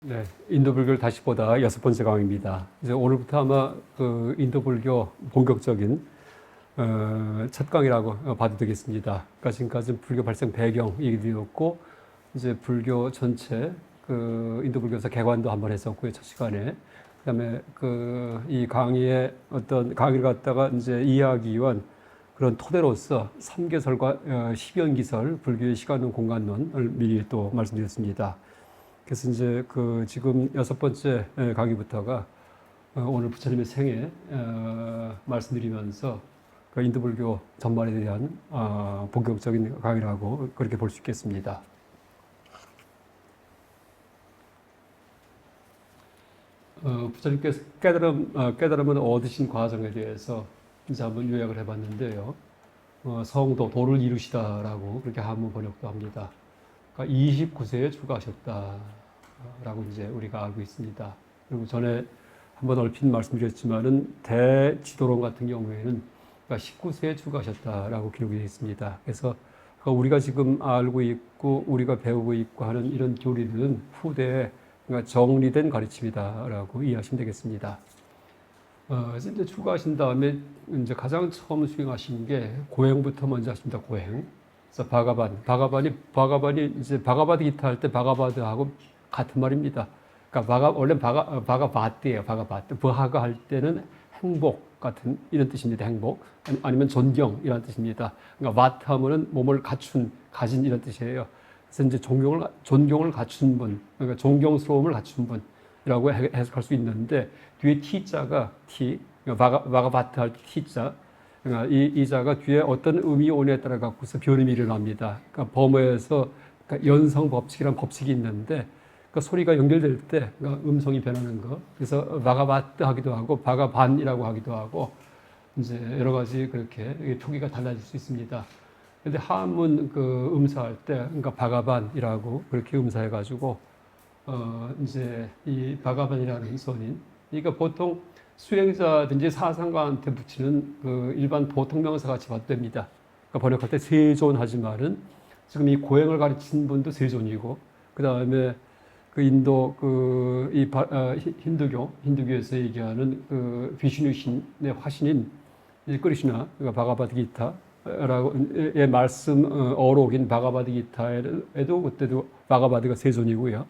네, 인도 불교를 다시 보다 6번째 강의입니다. 이제 오늘부터 아마 그 인도 불교 본격적인 첫 강의라고 봐도 되겠습니다. 그러니까 지금까지는 불교 발생 배경 얘기드렸고, 이제 불교 전체 그 인도 불교에서 개관도 한번 했었고요, 첫 시간에. 그다음에 그 이 강의의 어떤 강의를 갖다가 이제 이해하기 위한 그런 토대로서 3개설과 10연기설 불교의 시간론 공간론을 미리 또 말씀드렸습니다. 그래서 이제 그 지금 6번째 강의부터가 오늘 부처님의 생애 말씀드리면서 그 인도 불교 전반에 대한 본격적인 강의라고 그렇게 볼 수 있겠습니다. 부처님께서 깨달음을 얻으신 과정에 대해서 이제 한번 요약을 해봤는데요. 성도, 도를 이루시다라고 그렇게 한문 번역도 합니다. 그러니까 29세에 출가하셨다라고 이제 우리가 알고 있습니다. 그리고 전에 한번 얼핏 말씀드렸지만은 대지도론 같은 경우에는 그러니까 19세에 출가하셨다라고 기록이 되어 있습니다. 그래서 우리가 지금 알고 있고 우리가 배우고 있고 하는 이런 교리들은 후대에 그러니까 정리된 가르침이다라고 이해하시면 되겠습니다. 그래서 이제 출가하신 다음에 이제 가장 처음 수행하신 게 고행부터 먼저 하십니다. 고행. 그래서 바가반이 이제 바가바드 기타 할 때 바가바드하고 같은 말입니다. 그러니까 원래 바가바드예요. 바가바드. 버하가 할 때는 행복 같은 이런 뜻입니다. 행복 아니면 존경이라는 뜻입니다. 그러니까 바트 하면은 몸을 가진 이런 뜻이에요. 그래서 이제 존경을 갖춘 분, 그러니까 존경스러움을 갖춘 분이라고 해석할 수 있는데 뒤에 T자가 그러니까 바가바트 할 때 T자. 그러니까 이 자가 뒤에 어떤 의미 오냐에 따라 갖고서 변음이 일어납니다. 그러니까 범어에서 그러니까 연성 법칙이라는 법칙이 있는데 그 소리가 연결될 때 그러니까 음성이 변하는 거. 그래서 바가바트 하기도 하고 바가반이라고 하기도 하고 이제 여러 가지 그렇게 표기가 달라질 수 있습니다. 근데 한문 그 음사할 때 그러니까 바가반이라고 그렇게 음사해 가지고 이제 이 바가반이라는 선인 그러니까 보통 수행자든지 사상가한테 붙이는 그 일반 보통 명사 같이 봐도 됩니다. 그러니까 번역할 때 세존하지만은 지금 이 고행을 가르친 분도 세존이고 그 다음에 그 인도 힌두교에서 얘기하는 그 비슈누 신의 화신인 크리슈나 그러니까 바가바드기타라고의 말씀 어록인 바가바드기타에도 그때도 바가바드가 세존이고요.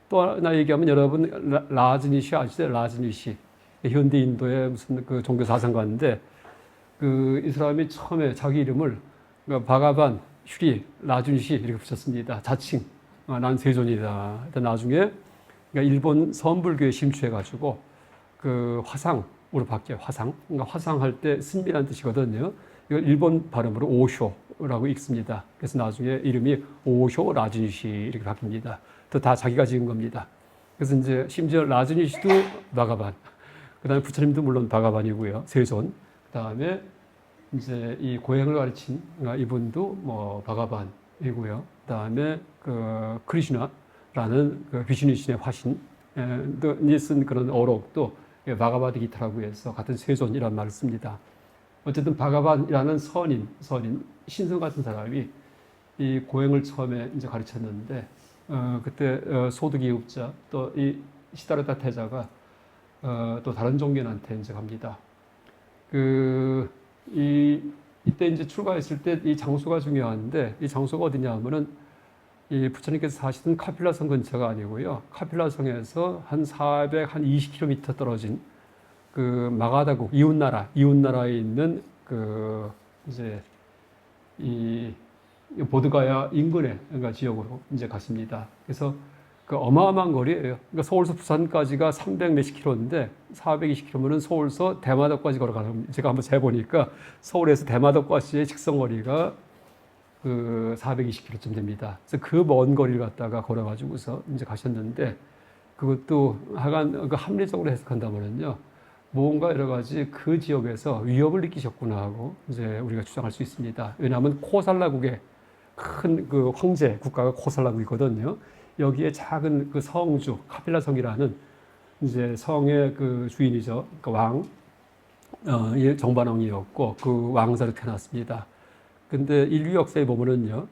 또 하나 얘기하면 여러분 라즈니시 아시죠? 라즈니시. 현대 인도의 무슨 그 종교 사상가인데 그 이 사람이 처음에 자기 이름을 그러니까 바가반, 슈리, 라준시 이렇게 붙였습니다. 자칭 난 세존이다. 나중에 그러니까 일본 서원불교에 심취해가지고 그 화상으로 바뀌어요. 화상. 그러니까 화상할 때 승리라는 뜻이거든요. 이걸 일본 발음으로 오쇼라고 읽습니다. 그래서 나중에 이름이 오쇼 라준시 이렇게 바뀝니다. 또 다 자기가 지은 겁니다. 그래서 이제 심지어 라준시도 바가반. 그 다음에 부처님도 물론 바가반이고요. 세존. 그 다음에 이제 이 고행을 가르친 이분도 뭐 바가반이고요. 그 다음에 그 크리슈나라는 그 비슈누 신의 화신이 쓴 그런 어록도 바가바드 기타라고 해서 같은 세존이라는 말을 씁니다. 어쨌든 바가반이라는 선인, 신성 같은 사람이 이 고행을 처음에 이제 가르쳤는데, 그때 소득이 읍자, 또 이 시다르타 태자가 또 다른 종교인한테 이제 갑니다. 이때 이제 출가했을 때 이 장소가 중요한데, 이 장소가 어디냐 하면은 이 부처님께서 사시던 카필라성 근처가 아니고요. 카필라성에서 한 420km 떨어진 그 마가다국, 이웃나라에 있는 그 이제 이 보드가야 인근의 그러니까 지역으로 이제 갔습니다. 그래서 그 어마어마한 거리예요. 그러니까 서울서 부산까지가 300 몇십 킬로인데 420km면은 서울서 대마도까지 걸어가는 제가 한번 재보니까 서울에서 대마도까지의 직선 거리가 그 420km쯤 됩니다. 그래서 그 먼 거리를 갖다가 걸어가지고서 이제 가셨는데 그것도 하간 그 합리적으로 해석한다면은요. 뭔가 여러 가지 그 지역에서 위협을 느끼셨구나 하고 이제 우리가 추정할 수 있습니다. 왜냐하면 코살라국의 큰 그 황제 국가가 코살라국이거든요. 여기에 작은 그 성주 카필라 성이라는 이제 성의 그 주인이죠. 그 정반왕이었고 그 왕자로 태어났습니다. 근데 인류 역사에 보면은요,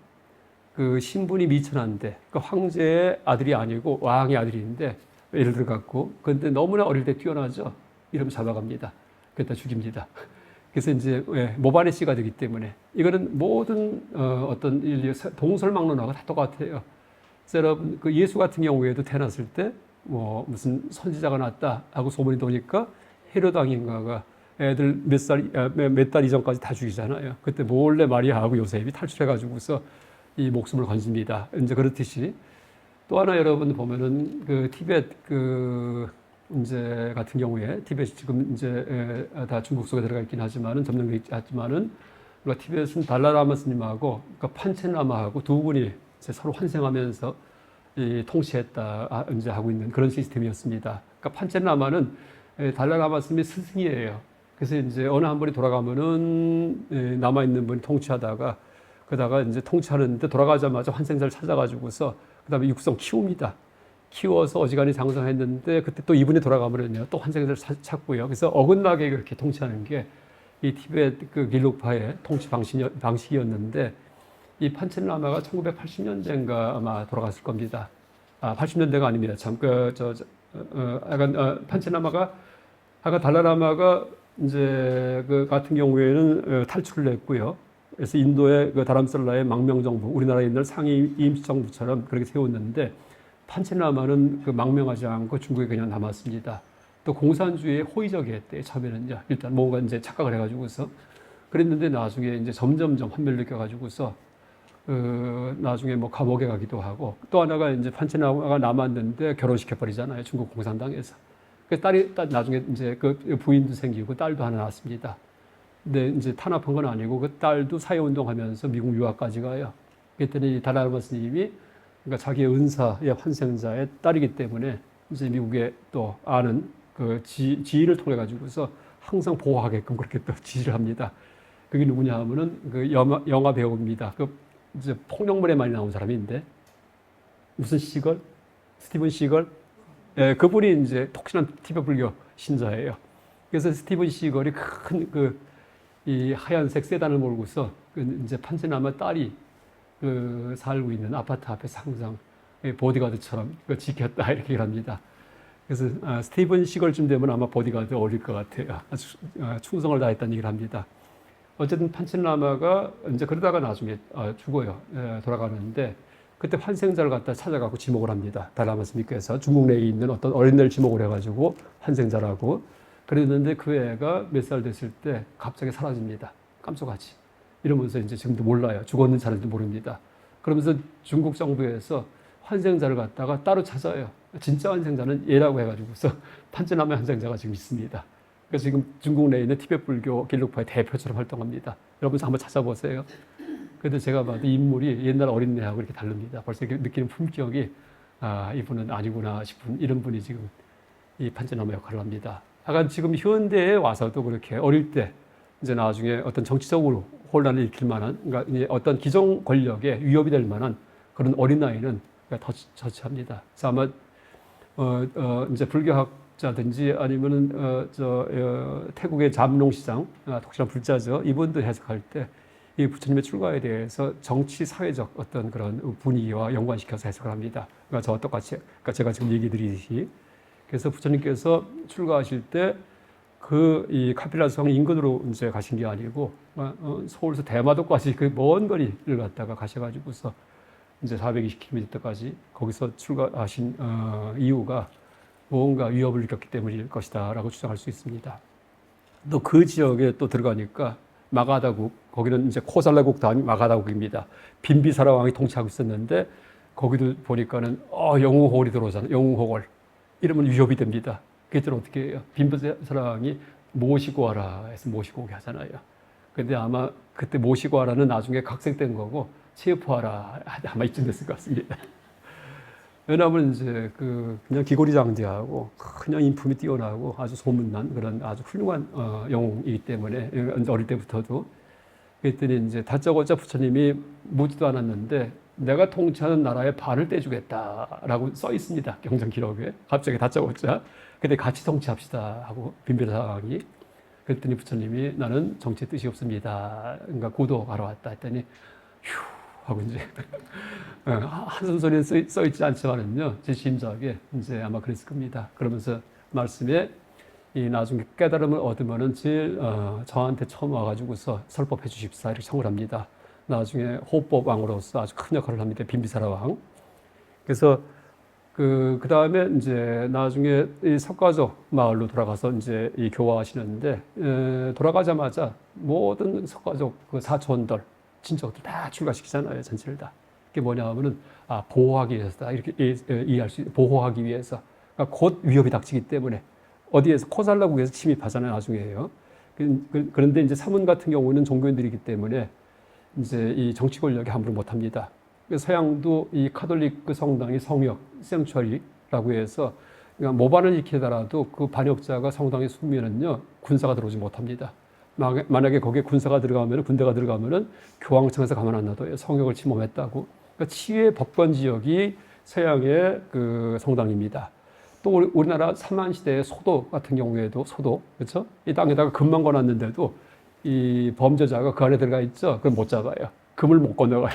그 신분이 미천한데 그 황제의 아들이 아니고 왕의 아들인데 예를 들어 갖고 근데 너무나 어릴 때 뛰어나죠. 이러면 잡아갑니다. 그랬다 죽입니다. 그래서 이제 모발의 씨가 되기 때문에 이거는 모든 어떤 동설망론하고 다 똑같아요. 그래서 여러분 그 예수 같은 경우에도 태어났을 때 뭐 무슨 선지자가 났다 하고 소문이 도니까 헤롯 왕인가가 애들 몇 달 이전까지 다 죽이잖아요. 그때 몰래 마리아하고 요셉이 탈출해가지고서 이 목숨을 건집니다. 이제 그렇듯이 또 하나 여러분 보면은 그 티벳 그 이제 같은 경우에 티벳이 지금 이제 다 중국 속에 들어가 있긴 하지만은 점령돼 있지 않지만은 그러니까 티벳은 달라라마 스님하고 그러니까 판첸라마하고 두 분이 이제 서로 환생하면서 이 통치했다 이제 하고 있는 그런 시스템이었습니다. 그러니까 판첸라마는 달라라마 스님의 스승이에요. 그래서 이제 어느 한 분이 돌아가면은 남아 있는 분이 통치하다가 그러다가 이제 통치하는데 돌아가자마자 환생자를 찾아가지고서 그다음에 육성 키웁니다. 키워서 어지간히 장성했는데 그때 또 이분이 돌아가면은요 또 환생자를 찾고요. 그래서 어긋나게 그렇게 통치하는 게 이 티베트 그 길룩파의 통치 방식이었는데 이 판첸라마가 1980년대인가 아마 돌아갔을 겁니다. 80년대가 아닙니다. 참 판첸라마가 달라라마가 이제 그 같은 경우에는 탈출을 했고요. 그래서 인도의 그 다람살라의 망명정부, 우리나라에 있는 상위 임시정부처럼 그렇게 세웠는데 판첸라마는 그 망명하지 않고 중국에 그냥 남았습니다. 또 공산주의에 호의적이었대요. 처음에는요. 일단 뭔가 이제 착각을 해가지고서 그랬는데 나중에 이제 점점점 환멸을 느껴가지고서 나중에 뭐 감옥에 가기도 하고 또 하나가 이제 판첸라마가 남았는데 결혼시켜버리잖아요. 중국 공산당에서. 그 딸이 나중에 이제 그 부인도 생기고 딸도 하나 낳았습니다. 근데 이제 탄압한 건 아니고 그 딸도 사회운동하면서 미국 유학까지 가요. 그랬더니 달라라마 스님이 그러니까 자기의 은사의 환생자의 딸이기 때문에 이제 미국에 또 아는 그 지인을 통해 가지고서 항상 보호하게끔 그렇게 또 지시를 합니다. 그게 누구냐 하면은 그 영화 배우입니다. 그 이제 폭력물에 많이 나온 사람인데 무슨 시걸? 스티븐 시걸? 예, 그분이 이제 독실한 티베트 불교 신자예요. 그래서 스티븐 시걸이 큰 이 하얀색 세단을 몰고서 이제 판첸라마 딸이 그 살고 있는 아파트 앞에서 항상 보디가드처럼 지켰다 이렇게 합니다. 그래서 스티븐 시걸쯤 되면 아마 보디가드 어울릴 것 같아요. 아주 충성을 다했다는 얘기를 합니다. 어쨌든 판첸라마가 이제 그러다가 나중에 죽어요. 돌아가는데 그때 환생자를 갖다 찾아가고 지목을 합니다. 달라마 스님께서 중국 내에 있는 어떤 어린애를 지목을 해가지고 환생자라고 그랬는데 그 애가 몇 살 됐을 때 갑자기 사라집니다. 깜짝하지. 이러면서 이제 지금도 몰라요. 죽었는 자리도 모릅니다. 그러면서 중국 정부에서 환생자를 갖다가 따로 찾아요. 진짜 환생자는 얘라고 해가지고서 판첸라마 환생자가 지금 있습니다. 그래서 지금 중국 내에 있는 티베트 불교 길룩파의 대표처럼 활동합니다. 여러분 한번 찾아보세요. 근데 제가 봐도 인물이 옛날 어린애하고 이렇게 다릅니다. 벌써 이렇게 느끼는 품격이 이분은 아니구나 싶은 이런 분이 지금 이 판첸라마 역할을 합니다. 약간 지금 현대에 와서도 그렇게 어릴 때 이제 나중에 어떤 정치적으로 혼란을 일으킬 만한 그러니까 이제 어떤 기성 권력에 위협이 될 만한 그런 어린아이는 더 처치합니다. 그래서 아마 이제 불교학자든지 아니면은 태국의 잠농시장 독실한 불자죠. 이분도 해석할 때 이 부처님의 출가에 대해서 정치 사회적 어떤 그런 분위기와 연관시켜서 해석을 합니다. 그러니까 저와 똑같이 그러니까 제가 지금 얘기 드리듯이 그래서 부처님께서 출가하실 때 그 이 카필라 성 인근으로 이제 가신 게 아니고 서울에서 대마도까지 그 먼 거리를 갔다가 가셔가지고서 이제 420km까지 거기서 출가하신 이유가 뭔가 위협을 느꼈기 때문일 것이다라고 추정할 수 있습니다. 또 그 지역에 또 들어가니까 마가다국 거기는 이제 코살라국 다음이 마가다국입니다. 빈비사라 왕이 통치하고 있었는데 거기도 보니까는 영웅호걸이 들어오잖아요. 영웅호걸 이러면 위협이 됩니다. 그랬더니 어떻게 해요? 빈비사라 왕이 모시고 와라 해서 모시고 오게 하잖아요. 근데 아마 그때 모시고 와라는 나중에 각색된 거고 체포하라 아마 이쯤 됐을 것 같습니다. 왜냐하면 이제 그냥 기고리장대하고 그냥 인품이 뛰어나고 아주 소문난 그런 아주 훌륭한 영웅이기 때문에 어릴 때부터도 그랬더니 이제 다짜고짜 부처님이 묻지도 않았는데 내가 통치하는 나라의 반을 떼주겠다라고 써 있습니다. 경전 기록에 갑자기 다짜고짜 근데 같이 통치합시다 하고 빈비사왕이 그랬더니 부처님이 나는 정치의 뜻이 없습니다. 그러니까 고도하러 왔다 했더니 휴 하고 이제 한숨소리는 써 있지 않지만은요, 제 심작에 이제 아마 그랬을 겁니다. 그러면서 말씀에 이 나중에 깨달음을 얻으면은 제일 저한테 처음 와가지고서 설법해 주십사 이렇게 청을 합니다. 나중에 호법 왕으로서 아주 큰 역할을 합니다. 빈비사라 왕. 그래서 그 다음에 이제 나중에 이 석가족 마을로 돌아가서 이제 이 교화하시는데 돌아가자마자 모든 석가족 그 사촌들 친척들 다 출가시키잖아요. 전체를 다. 그게 뭐냐 하면은 보호하기 위해서다 이렇게 이해할 수 보호하기 위해서. 그러니까 곧 위협이 닥치기 때문에 어디에서 코 살라고 해서 침입하잖아요. 나중에요. 그런데 이제 사문 같은 경우는 종교인들이기 때문에 이제 이 정치 권력에 함부로 못 합니다. 서양도 이 카톨릭 그 성당이 성역, 생츄어리라고 해서 그러니까 모반을 지키더라도 그 반역자가 성당에 숨으면은요 군사가 들어오지 못합니다. 만약에 거기에 군사가 들어가면 군대가 들어가면은 교황청에서 가만 안 놔둬요. 성역을 침범했다고. 그러니까 치유의 법권 지역이 서양의 그 성당입니다. 또 우리나라 삼만 시대의 소도 같은 경우에도 소도 그렇죠? 이 땅에다가 금만 거놨는데도 이 범죄자가 그 안에 들어가 있죠. 그걸 못 잡아요. 금을 못 건너가요.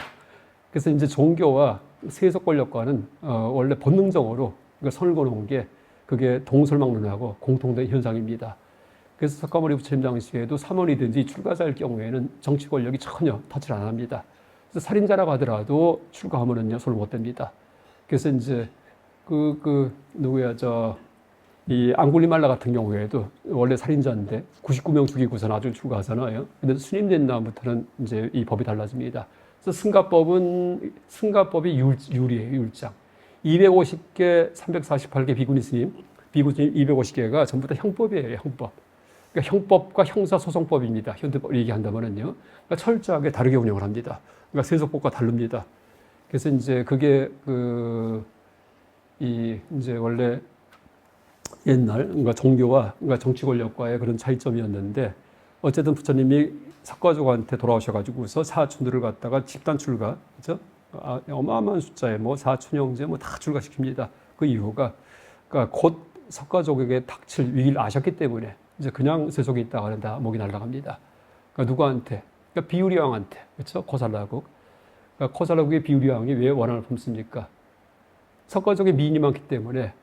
그래서 이제 종교와 세속 권력과는 원래 본능적으로 선을 그어놓은 게 그게 동설망론하고 공통된 현상입니다. 그래서 석가모니 부처님 당시에도 사원이든지 출가자일 경우에는 정치 권력이 전혀 터치를 안 합니다. 그래서 살인자라고 하더라도 출가하면은요 손을 못 댑니다. 그래서 이제 누구야 이 앙굴리말라 같은 경우에도 원래 살인자인데 99명 죽이고서 나중에 출가하잖아요. 근데 스님 된 다음부터는 이제 이 법이 달라집니다. 그래서 승가법이 율이에요, 율장. 250개, 348개 비구니 스님 250개가 전부 다 형법이에요, 형법. 그러니까 형법과 형사소송법입니다. 현대법 얘기한다면은요. 그러니까 철저하게 다르게 운영을 합니다. 그러니까 세속법과 다릅니다. 그래서 이제 그게 이제 원래 옛날 그러니까 종교와 그러니까 정치 권력과의 그런 차이점이었는데 어쨌든 부처님이 석가족한테 돌아오셔가지고서 사촌들을 갖다가 집단 출가, 그죠? 어마어마한 숫자에 뭐 사촌 형제 뭐 다 출가시킵니다. 그 이유가 그러니까 곧 석가족에게 닥칠 위기를 아셨기 때문에 이제 그냥 세속에 있다가는 다 목이 날아갑니다. 그러니까 누구한테? 그러니까 비유리 왕한테, 그렇죠? 코살라국. 그러니까 코살라국의 비유리 왕이 왜 원한을 품습니까? 석가족의 미인이 많기 때문에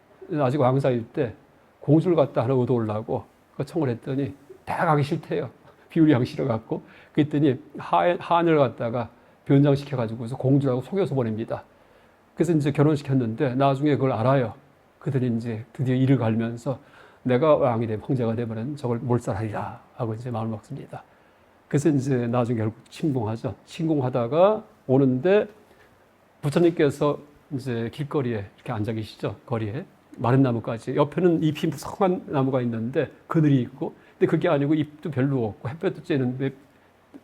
아직 왕자일 때 공주를 갖다 하나 얻어오려고 청을 했더니 다 가기 싫대요. 비유리 왕이 싫어갖고. 그랬더니 하인을 갖다가 변장시켜가지고서 공주라고 속여서 보냅니다. 그래서 이제 결혼시켰는데 나중에 그걸 알아요. 그들이 이제 드디어 이를 갈면서 내가 왕이 되면 황제가 되면 저걸 몰살하리라 하고 이제 마음을 먹습니다. 그래서 이제 나중에 결국 침공하죠. 침공하다가 오는데 부처님께서 이제 길거리에 이렇게 앉아 계시죠. 거리에. 마른 나무까지. 옆에는 잎이 무성한 나무가 있는데 그늘이 있고 근데 그게 아니고 잎도 별로 없고 햇볕도 쬐는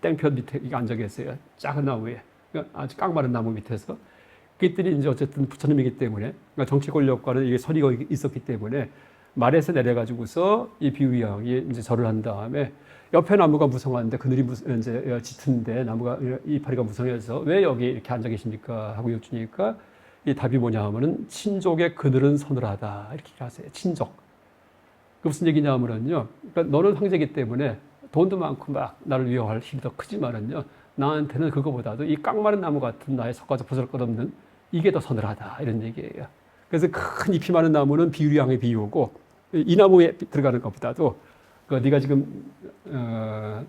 땡볕 밑에 앉아 계세요. 작은 나무에. 그러니까 아주 깡마른 나무 밑에서. 그랬더니 이제 어쨌든 부처님이기 때문에 그러니까 정치 권력과는 이게 선의가 있었기 때문에 말에서 내려가지고서 이 비유양이 이제 절을 한 다음에 옆에 나무가 무성한데 그늘이 이제 짙은데 나무가 이파리가 무성해서 왜 여기 이렇게 앉아 계십니까? 하고 여쭈니까 이 답이 뭐냐 하면은 친족의 그늘은 서늘하다 이렇게 하세요. 친족. 그 무슨 얘기냐 하면은요. 그러니까 너는 황제이기 때문에 돈도 많고 막 나를 위협할 힘이 더 크지만은요. 나한테는 그거보다도 이 깡마른 나무 같은 나의 석가적 보잘것없는 이게 더 서늘하다 이런 얘기예요. 그래서 큰 잎이 많은 나무는 비유량의 비유고 이 나무에 들어가는 것보다도 네가 지금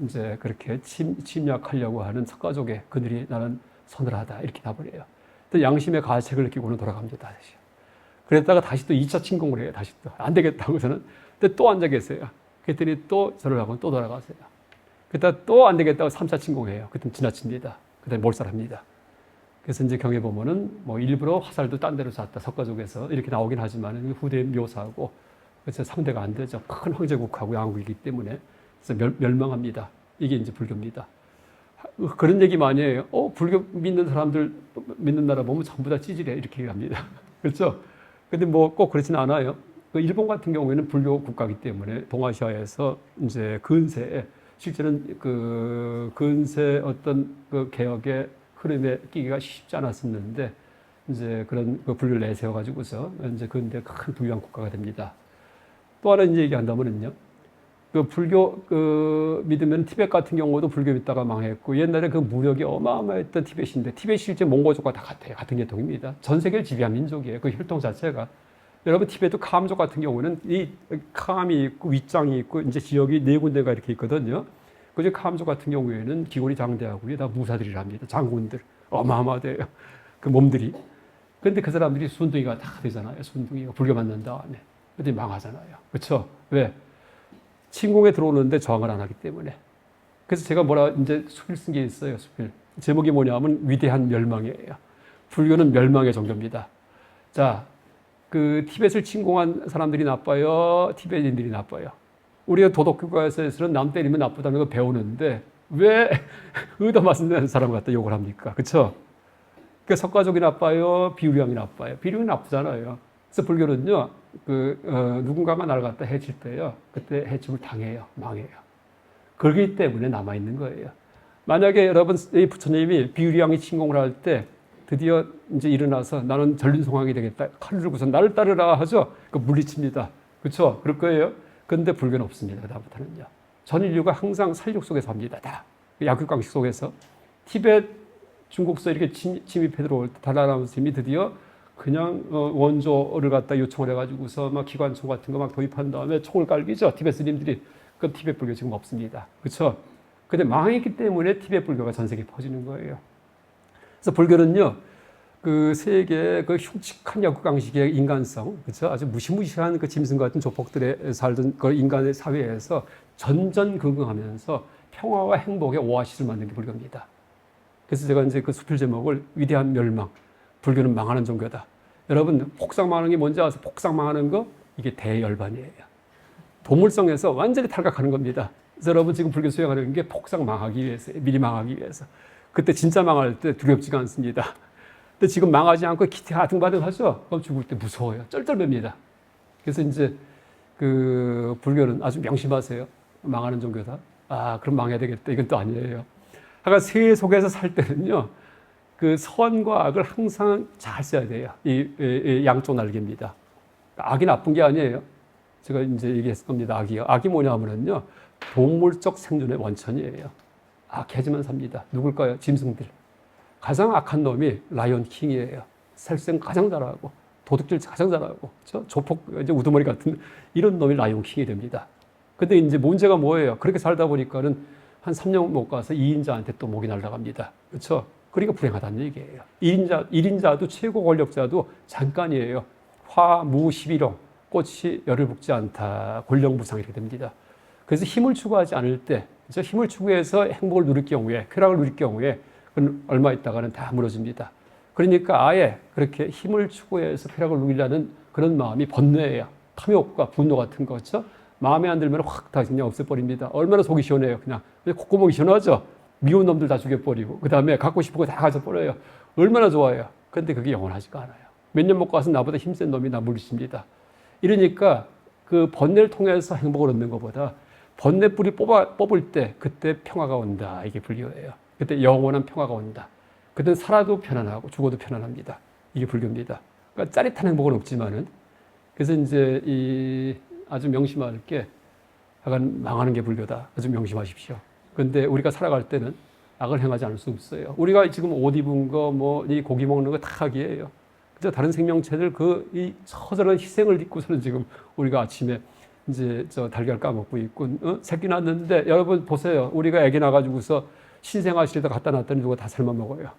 이제 그렇게 침략하려고 하는 석가족의 그늘이 나는 서늘하다 이렇게 답을 해요. 또 양심의 가책을 느끼고는 돌아갑니다. 다시. 그랬다가 다시 또 2차 침공을 해요. 다시 또 안 되겠다고서는 또 앉아 계세요. 그랬더니 또 절을 하고 또 돌아가세요. 그랬다가 또 안 되겠다고 3차 침공해요. 그때 지나칩니다. 그다음에 몰살합니다. 그래서 이제 경에 보면은 뭐 일부러 화살도 딴 데로 쐈다. 석가족에서 이렇게 나오긴 하지만 후대 묘사하고 그래서 상대가 안 되죠. 큰 황제국하고 양국이기 때문에 그래서 멸망합니다. 이게 이제 불교입니다. 그런 얘기 많이 해요. 불교 믿는 사람들 믿는 나라 보면 전부 다 찌질해 이렇게 얘기합니다. 그렇죠? 근데 뭐 꼭 그렇지는 않아요. 일본 같은 경우에는 불교 국가이기 때문에 동아시아에서 이제 근세에 실제는 그 근세 어떤 그 개혁의 흐름에 끼기가 쉽지 않았었는데 이제 그런 그 불교를 내세워 가지고서 이제 근대 큰 부유한 국가가 됩니다. 또 하나 이제 얘기한다면은요. 그 불교 그 믿으면 티벳 같은 경우도 불교 믿다가 망했고 옛날에 그 무력이 어마어마했던 티벳인데 티벳이 실제 몽고족과 다 같아요. 같은 계통입니다. 전 세계를 지배한 민족이에요. 그 혈통 자체가. 여러분 티벳도 카암족 같은 경우는 이 카암이 있고 윗장이 있고 이제 지역이 네 군데가 이렇게 있거든요. 그중 카암족 같은 경우에는 기골이 장대하고요. 다 무사들이랍니다. 장군들 어마어마해요. 그 몸들이. 근데 그 사람들이 순둥이가 다 되잖아요. 순둥이가 불교 만난 다음에. 근데 망하잖아요. 그렇죠? 왜? 침공에 들어오는데 저항을 안 하기 때문에. 그래서 제가 이제 수필 쓴 게 있어요. 수필. 제목이 뭐냐면 위대한 멸망이에요. 불교는 멸망의 종교입니다. 자, 그 티벳을 침공한 사람들이 나빠요? 티벳인들이 나빠요? 우리가 도덕교과서에서는 남 때리면 나쁘다는 거 배우는데 왜 의도 맞는 사람 갖다 욕을 합니까? 그렇죠? 그 석가족이 나빠요? 비유량이 나빠요? 비유량이 나쁘잖아요. 그래서 불교는요, 누군가가 나를 갖다 해칠 때요, 그때 해침을 당해요, 망해요. 그렇기 때문에 남아있는 거예요. 만약에 여러분, 이 부처님이 비유량이 침공을 할 때 드디어 이제 일어나서 나는 전륜성왕이 되겠다. 칼을 들고서 나를 따르라 하죠. 그 물리칩니다. 그렇죠? 그럴 거예요. 근데 불교는 없습니다. 그다음부터는요. 전 인류가 항상 살육 속에서 합니다. 다. 약육강식 속에서. 티벳, 중국서 이렇게 침입해 들어올 때 달라라마 스님이 드디어 그냥 원조를 갖다 요청을 해가지고서 막 기관총 같은 거 막 도입한 다음에 총을 깔기죠. 티벳 스님들이. 그럼 티벳 불교 지금 없습니다. 그렇죠? 근데 망했기 때문에 티벳 불교가 전 세계에 퍼지는 거예요. 그래서 불교는요, 그 세계의 그 흉측한 약육강식의 인간성, 그렇죠? 아주 무시무시한 그 짐승 같은 조폭들의 살던 그 인간의 사회에서 전전긍긍하면서 평화와 행복의 오아시스를 만든 게 불교입니다. 그래서 제가 이제 그 수필 제목을 위대한 멸망, 불교는 망하는 종교다. 여러분, 폭삭 망하는 게 뭔지 아세요? 폭삭 망하는 거? 이게 대열반이에요. 도물성에서 완전히 탈각하는 겁니다. 그래서 여러분 지금 불교 수행하는 게 폭삭 망하기 위해서예요. 미리 망하기 위해서. 그때 진짜 망할 때 두렵지가 않습니다. 근데 지금 망하지 않고 기태 아등바등 하죠? 그럼 죽을 때 무서워요. 쩔쩔맵니다. 그래서 이제 그 불교는 아주 명심하세요. 망하는 종교다. 아, 그럼 망해야 되겠다. 이건 또 아니에요. 하여간 세계 속에서 살 때는요, 그 선과 악을 항상 잘 써야 돼요. 이 양쪽 날개입니다. 악이 나쁜 게 아니에요. 제가 이제 얘기했을 겁니다. 악이요. 악이 뭐냐면요, 동물적 생존의 원천이에요. 악해지만 삽니다. 누굴까요? 짐승들. 가장 악한 놈이 라이온 킹이에요. 살생 가장 잘하고, 도둑질 가장 잘하고, 조폭, 이제 우두머리 같은 이런 놈이 라이온 킹이 됩니다. 근데 이제 문제가 뭐예요? 그렇게 살다 보니까는 한 3년 못 가서 2인자한테 또 목이 날아갑니다. 그렇죠? 그러니까 불행하다는 얘기예요. 1인자도 최고 권력자도 잠깐이에요. 화, 무, 십일홍, 꽃이 열을 붓지 않다. 권력무상 이렇게 됩니다. 그래서 힘을 추구하지 않을 때, 힘을 추구해서 행복을 누릴 경우에, 쾌락을 누릴 경우에, 그건 얼마 있다가는 다 무너집니다. 그러니까 아예 그렇게 힘을 추구해서 쾌락을 누리려는 그런 마음이 번뇌예요. 탐욕과 분노 같은 거, 그렇죠? 마음에 안 들면 확 다 그냥 없애버립니다. 얼마나 속이 시원해요, 그냥. 콧구멍이 시원하죠? 미운 놈들 다 죽여버리고, 그 다음에 갖고 싶은 거 다 가져버려요. 얼마나 좋아요. 근데 그게 영원하지가 않아요. 몇 년 못 가서 나보다 힘센 놈이 나 물리칩니다. 이러니까 그 번뇌를 통해서 행복을 얻는 것보다 번뇌 뿌리 뽑을 때 그때 평화가 온다. 이게 불교예요. 그때 영원한 평화가 온다. 그때 살아도 편안하고 죽어도 편안합니다. 이게 불교입니다. 그러니까 짜릿한 행복은 없지만은, 그래서 이제 이 아주 명심할 게 약간 망하는 게 불교다. 아주 명심하십시오. 근데 우리가 살아갈 때는 악을 행하지 않을 수 없어요. 우리가 지금 옷 입은 거, 뭐 이 고기 먹는 거 다 악이에요. 그죠? 다른 생명체들 이 처절한 희생을 딛고서는 지금 우리가 아침에 이제 달걀 까먹고 있고, 새끼 낳았는데 여러분 보세요. 우리가 애기 낳아가지고서 신생아실에다 갖다 놨더니 누가 다 삶아 먹어요.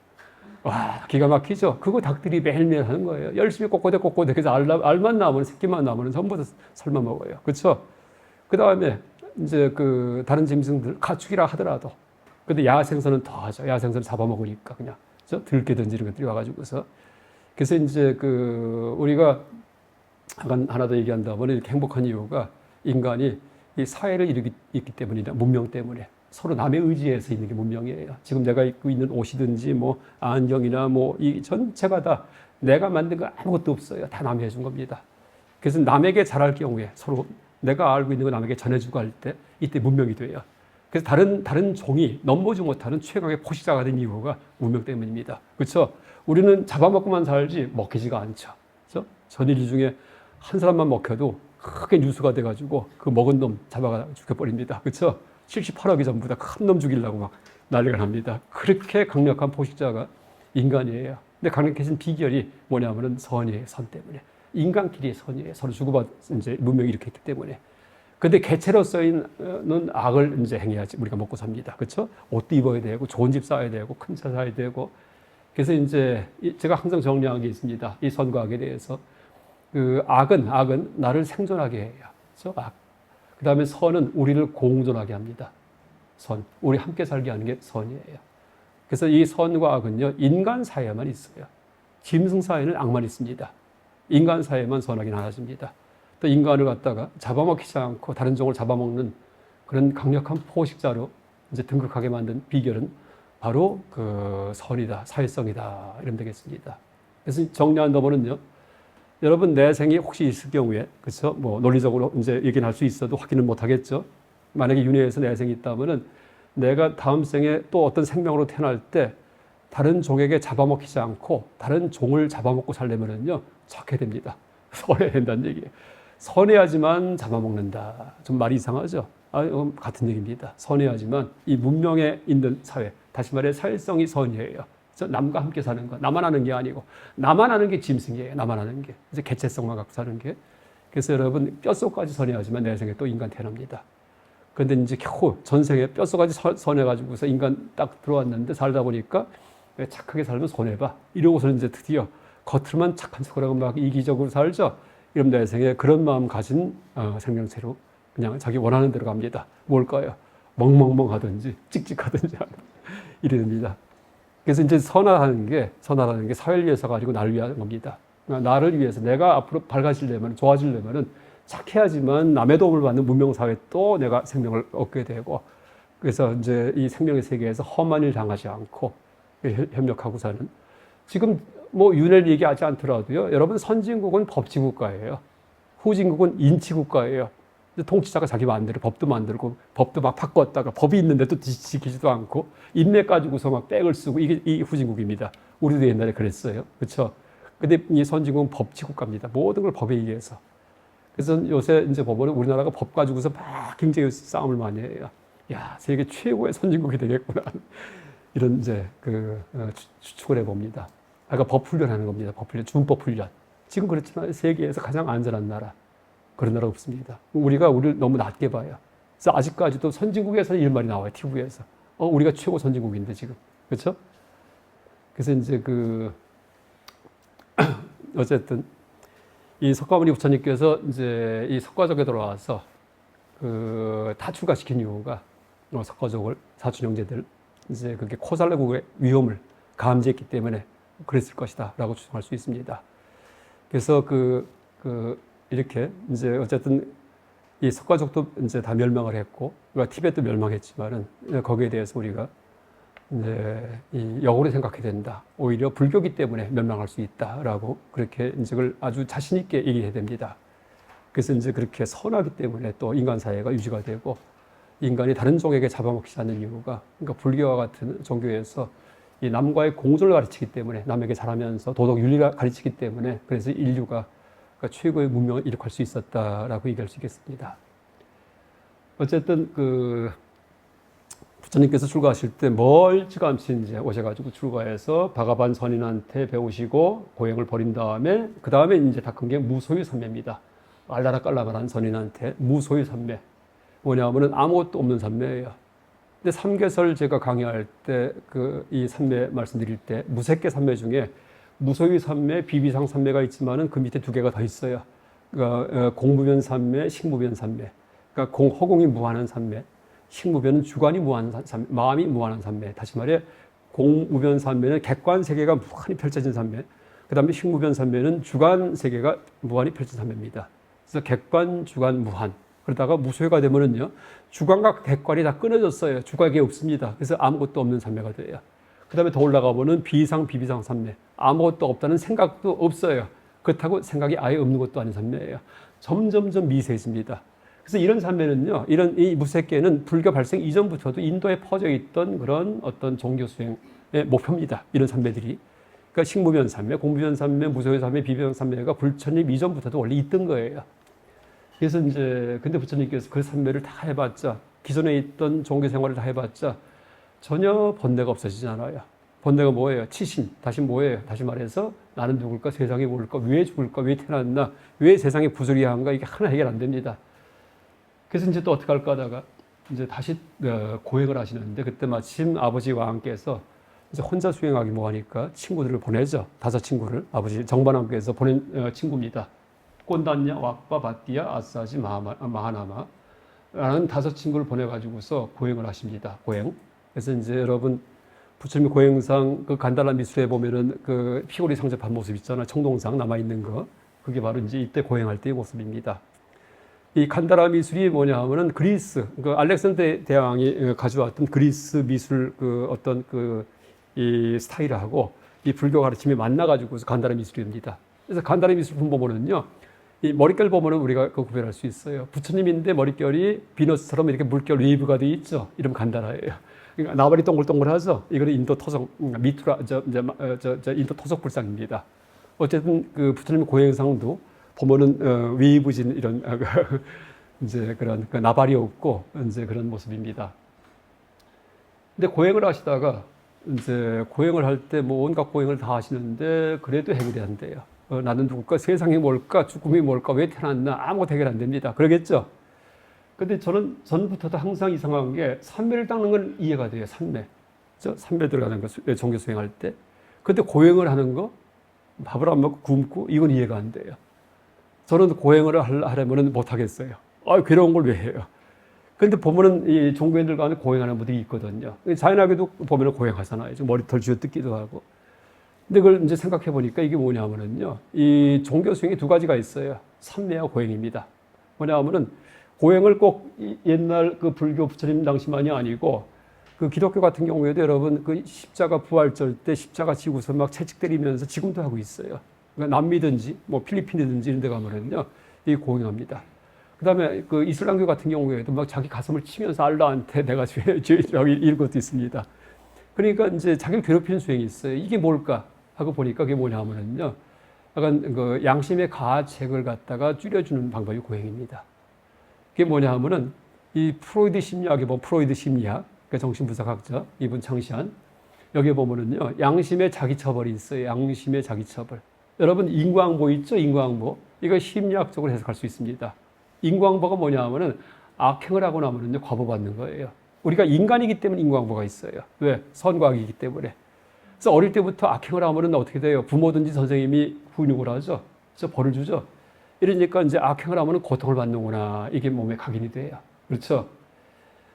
와, 기가 막히죠? 그거 닭들이 매일매일 하는 거예요. 열심히 꼬꼬대. 그래서 알만 나오면, 새끼만 나오면 전부 다 삶아 먹어요. 그렇죠? 그 다음에 이제 그 다른 짐승들, 가축이라 하더라도. 근데 야생선은 더 하죠. 야생선 잡아먹으니까 그냥. 그렇죠? 들깨든지 이런 것들이 와가지고서. 그래서 이제 우리가 하나 더 얘기한다면 이렇게 행복한 이유가 인간이 이 사회를 이루기 때문이다. 문명 때문에. 서로 남의 의지에서 있는 게 문명이에요. 지금 내가 입고 있는 옷이든지 뭐 안경이나 뭐 이 전체가 다 내가 만든 거 아무것도 없어요. 다 남이 해준 겁니다. 그래서 남에게 잘할 경우에 서로 내가 알고 있는 거 남에게 전해주고 할 때 이때 문명이 돼요. 그래서 다른 종이 넘보지 못하는 최강의 포식자가 된 이유가 문명 때문입니다. 그렇죠? 우리는 잡아먹고만 살지 먹히지가 않죠. 그렇죠? 전 인류 중에 한 사람만 먹혀도 크게 뉴스가 돼가지고 그 먹은 놈 잡아가 죽여버립니다. 그렇죠? 78억이 전부 다 큰 놈 죽이려고 막 난리가 납니다. 그렇게 강력한 포식자가 인간이에요. 근데 강력해진 비결이 뭐냐면은 선이에요. 선 때문에. 인간끼리의 선이에요. 서로 주고받은 이제 문명이 이렇게 했기 때문에. 근데 개체로서는 악을 이제 행해야지 우리가 먹고 삽니다. 그렇죠? 옷도 입어야 되고 좋은 집 사야 되고 큰 차 사야 되고. 그래서 이제 제가 항상 정리한 게 있습니다. 이 선과 악에 대해서. 그 악은 나를 생존하게 해요. 그렇죠? 악. 그다음에 선은 우리를 공존하게 합니다. 선. 우리 함께 살게 하는 게 선이에요. 그래서 이 선과 악은요, 인간 사이에만 있어요. 짐승 사이에는 악만 있습니다. 인간 사이에만 선악이 나눠집니다. 또 인간을 갖다가 잡아먹히지 않고 다른 종을 잡아먹는 그런 강력한 포식자로 이제 등극하게 만든 비결은 바로 그 선이다, 사회성이다, 이러면 되겠습니다. 그래서 정리한다면은요, 여러분 내생이 혹시 있을 경우에, 그렇죠? 뭐 논리적으로 이제 얘기는 할 수 있어도 확인은 못 하겠죠. 만약에 윤회에서 내생이 있다면은 내가 다음 생에 또 어떤 생명으로 태어날 때 다른 종에게 잡아먹히지 않고 다른 종을 잡아먹고 살려면은요, 착해야 됩니다. 선해야 된다는 얘기예요. 선해야지만 잡아먹는다. 좀 말이 이상하죠? 같은 얘기입니다. 선해야지만 이 문명에 있는 사회, 다시 말해 사회성이 선이에요. 남과 함께 사는 거, 나만 아는 게 아니고, 나만 아는 게 짐승이에요. 나만 아는 게. 이제 개체성만 갖고 사는 게. 그래서 여러분, 뼛속까지 선해야지만 내 생에 또 인간 태어납니다. 그런데 이제 겨우 전생에 뼛속까지 선해가지고서 인간 딱 들어왔는데 살다 보니까 착하게 살면 손해봐. 이러고서는 이제 드디어 겉으로만 착한 척하고 막 이기적으로 살죠. 이러면 내 생에 그런 마음 가진 생명체로 그냥 자기 원하는 대로 갑니다. 뭘까요? 멍멍멍하든지 찍찍하든지 이래됩니다. 그래서 이제 선하다는 게 사회를 위해서 가지고 나를 위한 겁니다. 나를 위해서 내가 앞으로 밝아지려면, 좋아지려면은 착해야지만 남의 도움을 받는 문명사회에 또 내가 생명을 얻게 되고, 그래서 이제 이 생명의 세계에서 험한 일 당하지 않고 협력하고 사는. 지금 뭐 윤회를 얘기하지 않더라도요, 여러분 선진국은 법치국가예요. 후진국은 인치국가예요. 통치자가 자기 마음대로 법도 만들고 법도 막 바꿨다가 법이 있는데도 지키지도 않고 인맥 가지고서 막 백을 쓰고 이게 이 후진국입니다. 우리도 옛날에 그랬어요. 그렇죠? 근데 이 선진국은 법치국가입니다. 모든 걸 법에 의해서. 그래서 요새 이제 보면은 우리나라가 법 가지고서 막 경제 싸움을 많이 해요. 야, 세계 최고의 선진국이 되겠구나. 이런 이제 추측을 해봅니다. 아까 법 훈련하는 겁니다. 법 훈련, 준법 훈련. 지금 그렇지만 세계에서 가장 안전한 나라. 그런 나라 없습니다. 우리가 우리를 너무 낮게 봐요. 그래서 아직까지도 선진국에서 이런 말이 나와요. TV에서. 우리가 최고 선진국인데 지금. 그렇죠? 그래서 이제 어쨌든 이 석가모니 부처님께서 이제 이 석가족에 들어와서 타출가시킨 이유가 석가족을 사촌 형제들 이제 그게 코살레국의 위험을 감지했기 때문에 그랬을 것이다라고 추정할 수 있습니다. 그래서 이렇게 이제 어쨌든 이 석가족도 이제 다 멸망을 했고, 티벳도 멸망했지만은 거기에 대해서 우리가 이제 이 역으로 생각해야 된다. 오히려 불교기 때문에 멸망할 수 있다라고 그렇게 이제 그걸 아주 자신 있게 얘기해야 됩니다. 그래서 이제 그렇게 선하기 때문에 또 인간 사회가 유지가 되고 인간이 다른 종에게 잡아먹히지 않는 이유가, 그러니까 불교와 같은 종교에서 이 남과의 공존을 가르치기 때문에, 남에게 잘하면서 도덕 윤리를 가르치기 때문에, 그래서 인류가 최고의 문명을 이룩할 수 있었다라고 얘기할 수 있겠습니다. 어쨌든 부처님께서 출가하실 때 멀찌감치 이제 오셔가지고 출가해서 바가반 선인한테 배우시고 고행을 벌인 다음에 그 다음에 이제 닦은 게 무소유 삼매입니다. 알라라깔라말한 선인한테 무소유 삼매. 뭐냐면은 아무것도 없는 삼매예요. 근데 삼계설 제가 강의할 때 이 삼매 말씀드릴 때 무색계 삼매 중에 무소유 삼매, 비비상 삼매가 있지만은 그 밑에 두 개가 더 있어요. 그러니까 공무변 삼매, 식무변 삼매. 그러니까 허공이 무한한 삼매, 식무변은 주관이 무한한 삼매, 마음이 무한한 삼매. 다시 말해 공무변 삼매는 객관 세계가 무한히 펼쳐진 삼매. 그다음에 식무변 삼매는 주관 세계가 무한히 펼쳐진 삼매입니다. 그래서 객관, 주관, 무한. 그러다가 무소유가 되면은요, 주관과 객관이 다 끊어졌어요. 주관이 없습니다. 그래서 아무것도 없는 삼매가 돼요. 그 다음에 더 올라가 보면 비상, 비비상 삼매. 아무것도 없다는 생각도 없어요. 그렇다고 생각이 아예 없는 것도 아닌 삼매예요. 점점점 미세해집니다. 그래서 이런 삼매는요, 이 무색계는 불교 발생 이전부터도 인도에 퍼져 있던 그런 어떤 종교 수행의 목표입니다. 이런 삼매들이. 그러니까 식무변 삼매, 공무변 삼매, 무소유 삼매, 비비상 삼매가 불천립 이전부터도 원래 있던 거예요. 그래서 이제 근데 부처님께서 그 삼매를 다 해봤자 기존에 있던 종교 생활을 다 해봤자 전혀 번뇌가 없어지지 않아요. 번뇌가 뭐예요? 치심. 다시 뭐예요? 다시 말해서 나는 누굴까? 세상이 뭘까? 왜 죽을까? 왜 태어났나? 왜 세상이 부조리한가? 이게 하나 해결 안 됩니다. 그래서 이제 또 어떻게 할까 하다가 이제 다시 고행을 하시는데 그때 마침 아버지 왕께서 이제 혼자 수행하기 뭐하니까 친구들을 보내죠. 5친구를 아버지 정반왕께서 보낸 친구입니다. 꼰단냐, 왁바, 바띠야, 아싸지, 마하나마 라는 5친구를 보내가지고서 고행을 하십니다. 고행. 그래서 이제 여러분 부처님 고행상 그 간단한 미술에 보면은 그 피골이 상접한 모습 있잖아요. 청동상 남아있는 거. 그게 바로 이제 이때 고행할 때의 모습입니다. 이 간다라 미술이 뭐냐 하면은 그리스, 그 알렉산더 대왕이 가져왔던 그리스 미술 그 어떤 그 이 스타일하고 이 불교 가르침이 만나가지고서 간다라 미술입니다. 그래서 간다라 미술 보면은요, 이 머릿결 보면은 우리가 그 구별할 수 있어요. 부처님인데 머릿결이 비너스처럼 이렇게 물결 웨이브가 돼 있죠. 이름 간다라예요. 그러니까 나발이 동글동글하죠. 이거는 인도 토속 미투라 인도 토속 불상입니다. 어쨌든 그 부처님 고행상도 보면은 웨이브진 이런 이제 그런 그 나발이 없고 이제 그런 모습입니다. 근데 고행을 하시다가 이제 고행을 할 때 뭐 온갖 고행을 다 하시는데 그래도 해결이 안 돼요. 나는 누굴까? 세상이 뭘까? 죽음이 뭘까? 왜 태어났나? 아무것도 해결 안 됩니다. 그러겠죠? 근데 저는 전부터도 항상 이상한 게 삼매를 닦는 건 이해가 돼요. 삼매. 삼매 들어가는 거 종교 수행할 때. 근데 고행을 하는 거 밥을 안 먹고 굶고 이건 이해가 안 돼요. 저는 고행을 하려면 못 하겠어요. 괴로운 걸 왜 해요? 근데 보면은 이 종교인들 가운데 고행하는 분들이 있거든요. 자연하게도 보면은 고행하잖아요. 머리털 쥐어 뜯기도 하고. 근데 그걸 이제 생각해 보니까 이게 뭐냐면은요. 이 종교 수행이 2가지가 있어요. 삼매와 고행입니다. 뭐냐면은 고행을 꼭 옛날 그 불교 부처님 당시만이 아니고 그 기독교 같은 경우에도 여러분 그 십자가 부활절 때 십자가 지고서 막 채찍 때리면서 지금도 하고 있어요. 그러니까 남미든지 뭐 필리핀이든지 이런 데 가면은요. 이 고행합니다. 그 다음에 그 이슬람교 같은 경우에도 막 자기 가슴을 치면서 알라한테 내가 저기 이런 것도 있습니다. 그러니까 이제 자기를 괴롭히는 수행이 있어요. 이게 뭘까 하고 보니까 그게 뭐냐면은요. 약간 그 양심의 가책을 갖다가 줄여주는 방법이 고행입니다. 그게 뭐냐 하면은 이 프로이드 심리학에 보면 프로이드 심리학, 그러니까 정신분석학자 이분 창시한 여기에 보면은요. 양심의 자기 처벌이 있어요. 양심의 자기 처벌. 여러분 인과응보 있죠? 인과응보. 이거 심리학적으로 해석할 수 있습니다. 인과응보가 뭐냐 하면은 악행을 하고 나면은요 과보받는 거예요. 우리가 인간이기 때문에 인과응보가 있어요. 왜? 선과악이기 때문에. 그래서 어릴 때부터 악행을 하면은 어떻게 돼요? 부모든지 선생님이 훈육을 하죠. 그래서 벌을 주죠. 이러니까 이제 악행을 하면은 고통을 받는구나. 이게 몸에 각인이 돼요. 그렇죠?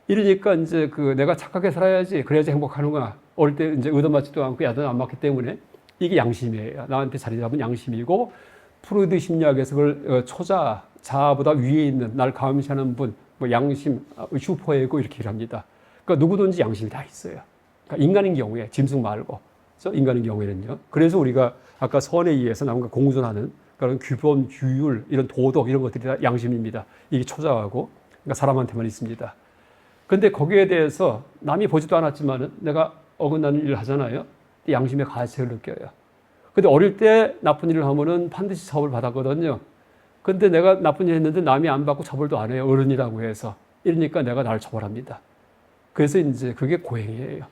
이러니까 이제 그 내가 착하게 살아야지. 그래야지 행복하는구나. 어릴 때 이제 얻어맞지도 않고 야단 안 맞기 때문에 이게 양심이에요. 나한테 자리 잡은 양심이고 프로이드 심리학에서 그걸 초자, 자아보다 위에 있는 날 감시하는 분, 뭐 양심, 슈퍼에고 이렇게 합니다. 그러니까 누구든지 양심이 다 있어요. 그러니까 인간인 경우에 짐승 말고, 그렇죠? 인간인 경우에는요. 그래서 우리가 아까 선에 의해서 남과 공존하는 그런 규범, 규율, 이런 도덕 이런 것들이 다 양심입니다. 이게 초자하고, 그러니까 사람한테만 있습니다. 근데 거기에 대해서 남이 보지도 않았지만은 내가 어긋나는 일을 하잖아요. 양심의 가책을 느껴요. 근데 어릴 때 나쁜 일을 하면은 반드시 처벌 받았거든요. 근데 내가 나쁜 일 했는데 남이 안 받고 처벌도 안 해요. 어른이라고 해서. 이러니까 내가 나를 처벌합니다. 그래서 이제 그게 고행이에요.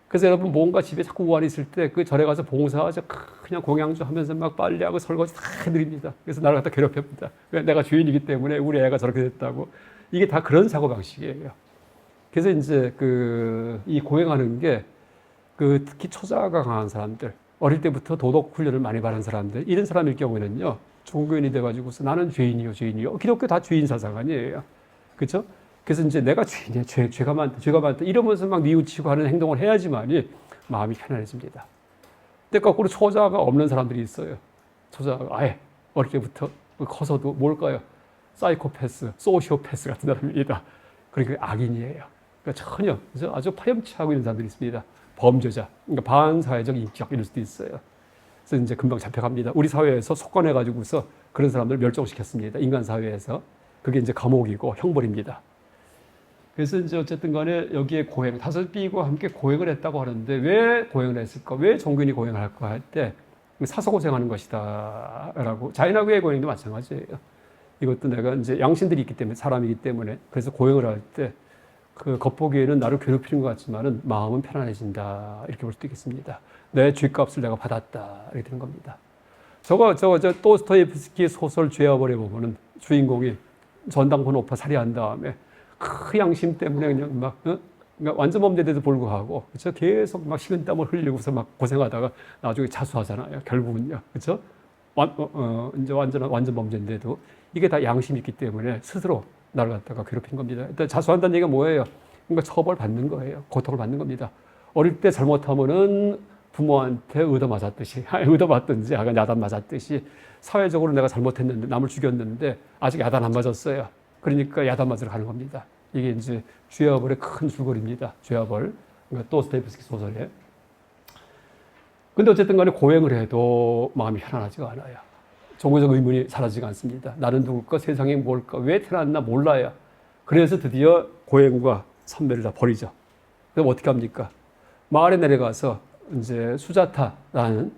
그래서 여러분 뭔가 집에 자꾸 우환이 있을 때 그 절에 가서 봉사하죠. 그냥 공양주 하면서 막 빨래하고 설거지 다 해드립니다. 그래서 나를 갖다 괴롭힙니다. 내가 주인이기 때문에 우리 애가 저렇게 됐다고. 이게 다 그런 사고방식이에요. 그래서 이제 이 고행하는 게 특히 초자아가 강한 사람들, 어릴 때부터 도덕 훈련을 많이 받은 사람들, 이런 사람일 경우에는요, 종교인이 돼가지고서 나는 죄인이요. 기독교 다 죄인 사상 아니에요. 그렇죠? 그래서 이제 내가 죄인이야. 죄가 많다. 이러면서 막 뉘우치고 하는 행동을 해야지만이 마음이 편안해집니다. 근데 거꾸로 초자가 없는 사람들이 있어요. 초자가 아예 어릴 때부터 커서도 뭘까요? 사이코패스, 소시오패스 같은 사람입니다. 그러니까 악인이에요. 그러니까 전혀 아주 파렴치하고 있는 사람들이 있습니다. 범죄자, 그러니까 반사회적 인격 이럴 수도 있어요. 그래서 이제 금방 잡혀갑니다. 우리 사회에서 속건해가지고서 그런 사람들을 멸종시켰습니다. 인간 사회에서. 그게 이제 감옥이고 형벌입니다. 그래서 이제 어쨌든 간에 여기에 고행, 5비과 함께 고행을 했다고 하는데 왜 고행을 했을까? 왜 종교인이 고행을 할까 할 때 사서고생하는 것이다 라고. 자연학의 고행도 마찬가지예요. 이것도 내가 이제 양심들이 있기 때문에, 사람이기 때문에, 그래서 고행을 할 때 그 겉보기에는 나를 괴롭히는 것 같지만은 마음은 편안해진다. 이렇게 볼 수도 있겠습니다. 내 죗값을 내가 받았다. 이렇게 되는 겁니다. 저 도스토옙스키 소설 죄와벌에 보면은 주인공이 전당포 높아 살해한 다음에 그 양심 때문에 그냥 막, 그러니까 완전 범죄에도 불구하고, 그렇죠? 계속 막 식은땀을 흘리고서 막 고생하다가 나중에 자수하잖아요. 결국은요. 그렇죠? 이제 완전 범죄인데도 이게 다 양심이 있기 때문에 스스로 나를 갖다가 괴롭힌 겁니다. 일단 자수한다는 얘기가 뭐예요? 그러니까 처벌 받는 거예요. 고통을 받는 겁니다. 어릴 때 잘못하면은 부모한테 얻어맞았듯이, 얻어맞든지, 야단 맞았듯이 사회적으로 내가 잘못했는데, 남을 죽였는데 아직 야단 안 맞았어요. 그러니까 야단 맞으러 가는 겁니다. 이게 이제 죄와벌의 큰 줄거리입니다. 죄와벌. 그러니까 도스토옙스키 소설에. 근데 어쨌든 간에 고행을 해도 마음이 편안하지가 않아요. 종교적 의문이 사라지지 않습니다. 나는 누굴까? 세상이 뭘까? 왜 태어났나 몰라요. 그래서 드디어 고행과 선배를 다 버리죠. 그럼 어떻게 합니까? 마을에 내려가서 이제 수자타라는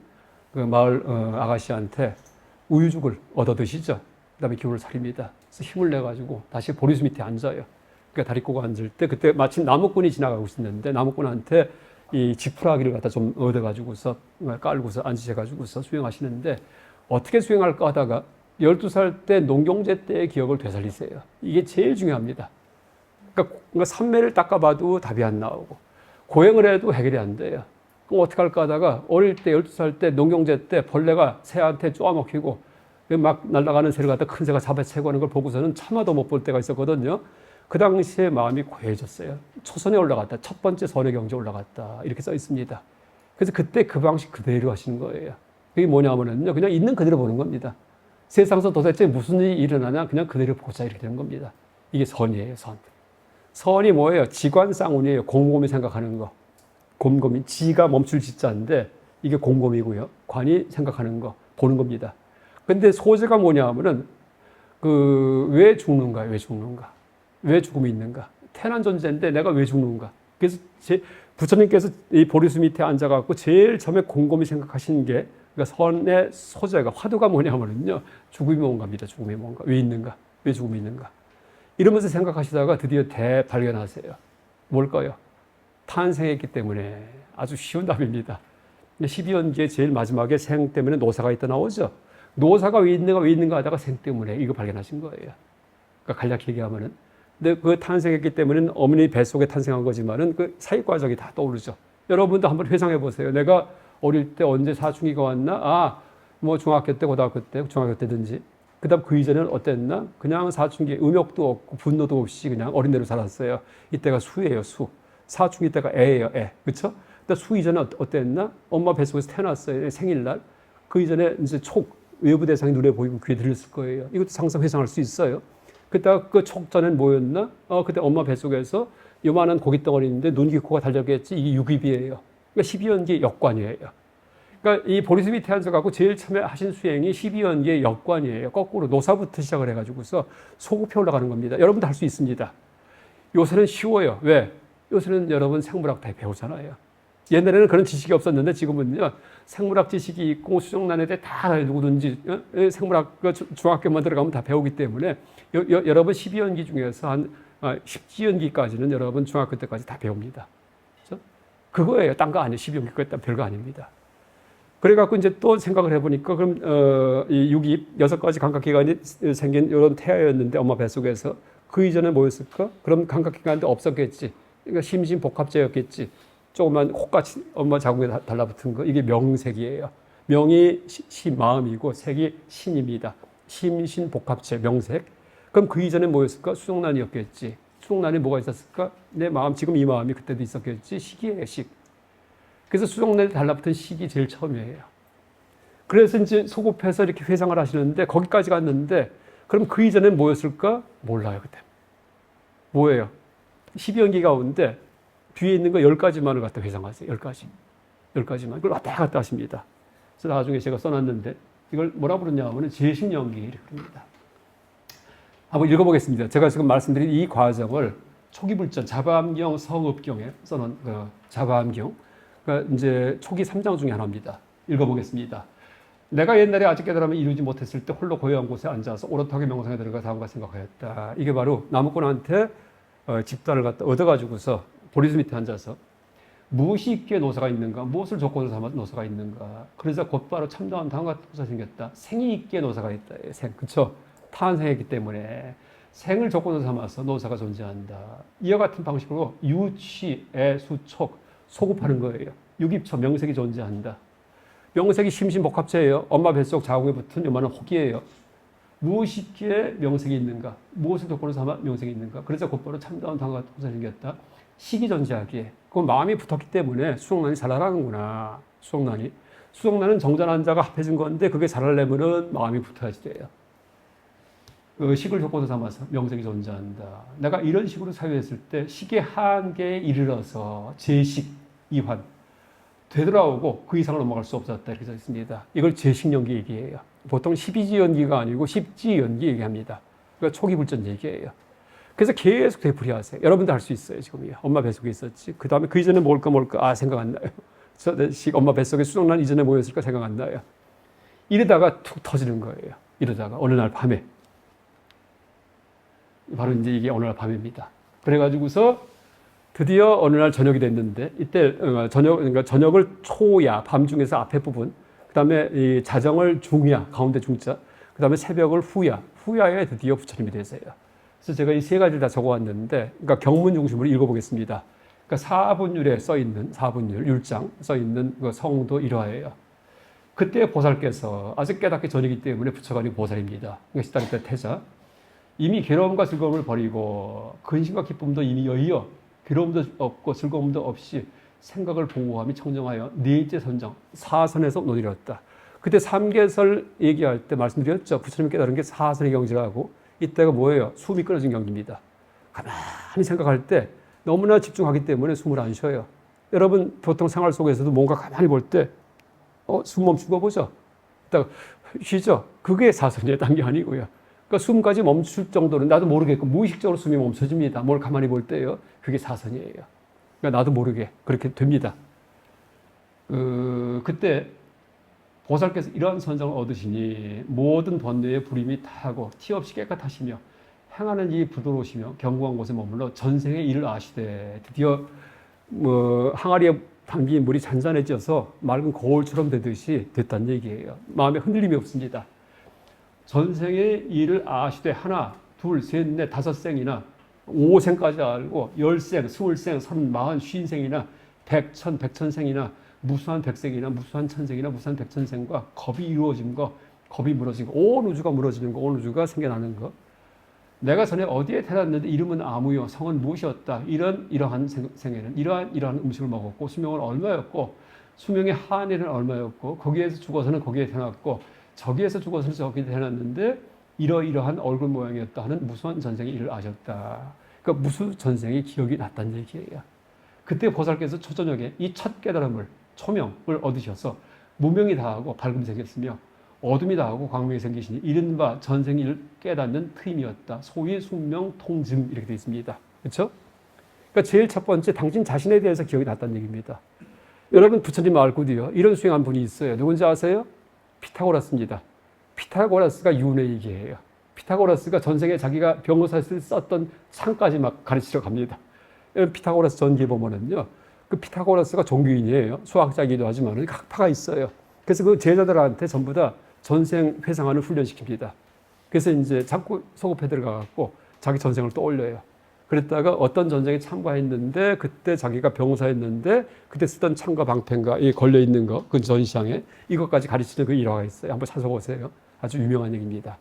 그 마을 아가씨한테 우유죽을 얻어 드시죠. 그 다음에 기운을 차립니다. 그래서 힘을 내가지고 다시 보리수 밑에 앉아요. 그러니까 다리 꼬고 앉을 때 그때 마침 나무꾼이 지나가고 있었는데 나무꾼한테 이 지푸라기를 갖다 좀 얻어가지고서 깔고서 앉으셔가지고서 수행하시는데 어떻게 수행할까 하다가 12살 때 농경제 때의 기억을 되살리세요. 이게 제일 중요합니다. 그러니까 삼매를 닦아봐도 답이 안 나오고 고행을 해도 해결이 안 돼요. 그럼 어떻게 할까 하다가 어릴 때 12살 때 농경제 때 벌레가 새한테 쪼아먹히고 막 날아가는 새를 갖다 큰 새가 잡아채고 하는 걸 보고서는 차마도 못 볼 때가 있었거든요. 그 당시에 마음이 고해졌어요. 초선에 올라갔다. 첫 번째 선의 경지에 올라갔다. 이렇게 써 있습니다. 그래서 그때 그 방식 그대로 하시는 거예요. 그게 뭐냐면요. 그냥 있는 그대로 보는 겁니다. 세상에서 도대체 무슨 일이 일어나냐 그냥 그대로 보자 이렇게 되는 겁니다. 이게 선이에요. 선. 선이 뭐예요? 지관쌍운이에요. 곰곰이 생각하는 거. 곰곰이. 지가 멈출 지자인데 이게 곰곰이고요. 관이 생각하는 거. 보는 겁니다. 근데 소재가 뭐냐 하면은 왜 죽는가? 왜 죽는가? 왜 죽음이 있는가? 태어난 존재인데 내가 왜 죽는가? 그래서 부처님께서 이 보리수 밑에 앉아갖고 제일 처음에 곰곰이 생각하신 게 그러니까 선의 소재가 화두가 뭐냐면요. 죽음이 뭔가입니다. 죽음이 뭔가. 왜 있는가? 왜 죽음이 있는가? 이러면서 생각하시다가 드디어 대발견하세요. 뭘까요? 탄생했기 때문에 아주 쉬운 답입니다. 12연기의 제일 마지막에 생 때문에 노사가 있다 나오죠. 노사가 왜 있는가 하다가 생 때문에 이거 발견하신 거예요. 그러니까 간략히 얘기하면은. 근데 그 탄생했기 때문에 어머니 뱃속에 탄생한 거지만은 그 사육 과정이 다 떠오르죠. 여러분도 한번 회상해 보세요. 내가 어릴 때 언제 사춘기가 왔나? 뭐 중학교 때, 고등학교 때, 중학교 때든지. 그 다음 그 이전에는 어땠나? 그냥 사춘기, 음욕도 없고 분노도 없이 그냥 어린애로 살았어요. 이때가 수예요, 수. 사춘기 때가 애예요, 애. 그쵸? 근데 수 이전에 어땠나? 엄마 뱃속에서 태어났어요. 생일날. 그 이전에 이제 외부 대상이 눈에 보이고 귀에 들렸을 거예요. 이것도 상상 회상할 수 있어요. 그때 그 촉전엔 뭐였나? 그때 엄마 뱃속에서 요만한 고깃덩어리인데 눈, 귀, 코가 달렸겠지. 이게 육입이에요. 그러니까 12연기의 역관이에요. 그러니까 이 보리수 밑에 앉아갖고 제일 처음에 하신 수행이 12연기의 역관이에요. 거꾸로 노사부터 시작을 해가지고서 소급해 올라가는 겁니다. 여러분도 할 수 있습니다. 요새는 쉬워요. 왜? 요새는 여러분 생물학 다 배우잖아요. 옛날에는 그런 지식이 없었는데 지금은요. 생물학 지식이 있고 수정란에 다 누구든지 생물학 중학교만 들어가면 다 배우기 때문에 여러분 12연기 중에서 한 10지연기까지는 여러분 중학교 때까지 다 배웁니다. 그렇죠? 그거예요. 딴 거 아니에요. 12연기까지 별거 아닙니다. 그래갖고 이제 또 생각을 해보니까 그럼 이 6가지 감각기관이 생긴 이런 태아였는데 엄마 뱃속에서 그 이전에 뭐였을까? 그럼 감각기관도 없었겠지. 그러니까 심신복합제였겠지. 조그만 혹같이 엄마 자궁에 달라붙은 거 이게 명색이에요. 명이 마음이고 색이 신입니다. 심신복합체 명색. 그럼 그 이전에 뭐였을까? 수족란이었겠지. 수족란에 뭐가 있었을까? 내 마음 지금 이 마음이 그때도 있었겠지. 식이에요. 식. 그래서 수족란에 달라붙은 식이 제일 처음이에요. 그래서 이제 소급해서 이렇게 회상을 하시는데 거기까지 갔는데 그럼 그 이전엔 뭐였을까? 몰라요. 그때. 뭐예요? 12연기 가운데 뒤에 있는 거 10가지만을 갖다 회상하세요. 10가지. 10가지만. 이걸 왔다 갔다 하십니다. 그래서 나중에 제가 써놨는데 이걸 뭐라 부르냐 하면 제신연기 이렇게 부릅니다. 한번 읽어보겠습니다. 제가 지금 말씀드린 이 과정을 초기불전, 자바암경, 성읍경에 써놓은 자바암경. 그러니까 이제 초기 3장 중에 하나입니다. 읽어보겠습니다. 내가 옛날에 아직 깨달음을 이루지 못했을 때 홀로 고요한 곳에 앉아서 오롯하게 명상에 들어가 다음과 생각하였다. 이게 바로 나무꾼한테 집단을 갖다 얻어가지고서 보리수 밑에 앉아서 무엇이 있기에 노사가 있는가, 무엇을 조건으로 삼아 노사가 있는가. 그래서 곧바로 참다운 다음과 노사 생겼다. 생이 있기에 노사가 있다. 생, 그쵸? 탄생했기 때문에 생을 조건으로 삼아서 노사가 존재한다. 이와 같은 방식으로 유치, 애, 수촉, 소급하는 거예요. 유깁초, 명색이 존재한다. 명색이 심신복합체예요. 엄마 뱃속 자궁에 붙은 요만한 혹이에요. 무엇이 있기에 명색이 있는가? 무엇을 조건으로 삼아 명색이 있는가? 그래서 곧바로 참다운 다음과 노사 생겼다. 식이 존재하기에. 그건 마음이 붙었기 때문에 수족난이 자라나는구나. 수족난은 정전한 자가 합해진 건데 그게 자라려면은 마음이 붙어야지 돼요. 그 식을 조건으로 삼아서 명색이 존재한다. 내가 이런 식으로 사유했을 때 식의 한계에 이르러서 제식, 이환 되돌아오고 그 이상을 넘어갈 수 없었다 이렇게 써 있습니다. 이걸 제식연기 얘기해요. 보통 12지연기가 아니고 10지연기 얘기합니다. 그러니까 초기 불전 얘기예요. 그래서 계속 되풀이하세요. 여러분도 할 수 있어요. 지금이요. 엄마 뱃속에 있었지. 그 다음에 그 이전에 뭘까 아 생각 안 나요. 엄마 뱃속에 수족난 이전에 뭐였을까 생각 안 나요. 이러다가 툭 터지는 거예요. 이러다가 어느 날 밤에 바로 이제 이게 어느 날 밤입니다. 그래가지고서 드디어 어느 날 저녁이 됐는데 이때 그러니까 저녁을 초야 밤중에서 앞에 부분, 그 다음에 이 자정을 중야 가운데 중자, 그 다음에 새벽을 후야에 드디어 부처님이 되세요. 그래서 제가 이 세 가지를 다 적어왔는데, 그러니까 경문 중심으로 읽어보겠습니다. 그러니까 사분율에 써 있는 사분율 율장 써 있는 그 성도 일화예요. 그때 보살께서 아직 깨닫기 전이기 때문에 부처가 아니고 보살입니다. 그러니까 시다리 때 태자. 이미 괴로움과 즐거움을 버리고 근심과 기쁨도 이미 여의어 괴로움도 없고 즐거움도 없이 생각을 보호하며 청정하여 넷째 선정 사선에서 논이었다. 그때 삼계설 얘기할 때 말씀드렸죠. 부처님이 깨달은 게 사선의 경지라고. 이때가 뭐예요? 숨이 끊어진 경지입니다. 가만히 생각할 때 너무나 집중하기 때문에 숨을 안 쉬어요. 여러분 보통 생활 속에서도 뭔가 가만히 볼 때 숨 멈추고 보죠. 이따가 쉬죠. 그게 사선의 단계 아니고요. 그러니까 숨까지 멈출 정도는 나도 모르겠고 무의식적으로 숨이 멈춰집니다. 뭘 가만히 볼 때요. 그게 사선이에요. 그러니까 나도 모르게 그렇게 됩니다. 그때 보살께서 이러한 선정을 얻으시니 모든 번뇌의 불임이 타고 티 없이 깨끗하시며 행하는 이 부드러우시며 견고한 곳에 머물러 전생의 일을 아시되 드디어 항아리에 담긴 물이 잔잔해져서 맑은 거울처럼 되듯이 됐다는 얘기예요. 마음에 흔들림이 없습니다. 전생의 일을 아시되 하나, 둘, 셋, 넷, 다섯 생이나 5생까지 알고 10생, 20생, 30, 40, 50생이나 100, 1000, 100천생이나 무수한 백생이나 무수한 천생이나 무수한 백천생과 겁이 이루어진 거, 겁이 무너진 거, 온 우주가 무너지는 거, 온 우주가 생겨나는 거. 내가 전에 어디에 태어났는데 이름은 아무요, 성은 무엇이었다. 이러한 생에는 이러한 음식을 먹었고 수명은 얼마였고 수명의 한에는 얼마였고 거기에서 죽어서는 거기에 태어났고 저기에서 죽어서는 저기에 태어났는데 이러이러한 얼굴 모양이었다 하는 무수한 전생의 일을 아셨다. 그러니까 무수 전생의 기억이 났다는 얘기예요. 그때 보살께서 초저녁에 이 첫 깨달음을 초명을 얻으셔서 무명이 다하고 밝음이 생겼으며 어둠이 다하고 광명이 생기시니 이른바 전생일 깨닫는 트임이었다. 소위 숙명 통증 이렇게 되어 있습니다. 그렇죠? 그러니까 제일 첫 번째 당신 자신에 대해서 기억이 났다는 얘기입니다. 여러분 부처님 말고도요. 이런 수행한 분이 있어요. 누군지 아세요? 피타고라스입니다. 피타고라스가 유네 얘기예요. 피타고라스가 전생에 자기가 병거사에서 썼던 창까지 막 가르치러 갑니다. 피타고라스 전기에 보면은요. 그 피타고라스가 종교인이에요. 수학자이기도 하지만 학파가 있어요. 그래서 그 제자들한테 전부 다 전생 회상하는 훈련시킵니다. 그래서 이제 자꾸 소급해 들어가갖고 자기 전생을 떠올려요. 그랬다가 어떤 전쟁에 참가했는데 그때 자기가 병사였는데 그때 쓰던 창과 방패가 걸려있는 거, 그 전시장에 이것까지 가르치는 그 일화가 있어요. 한번 찾아보세요. 아주 유명한 얘기입니다.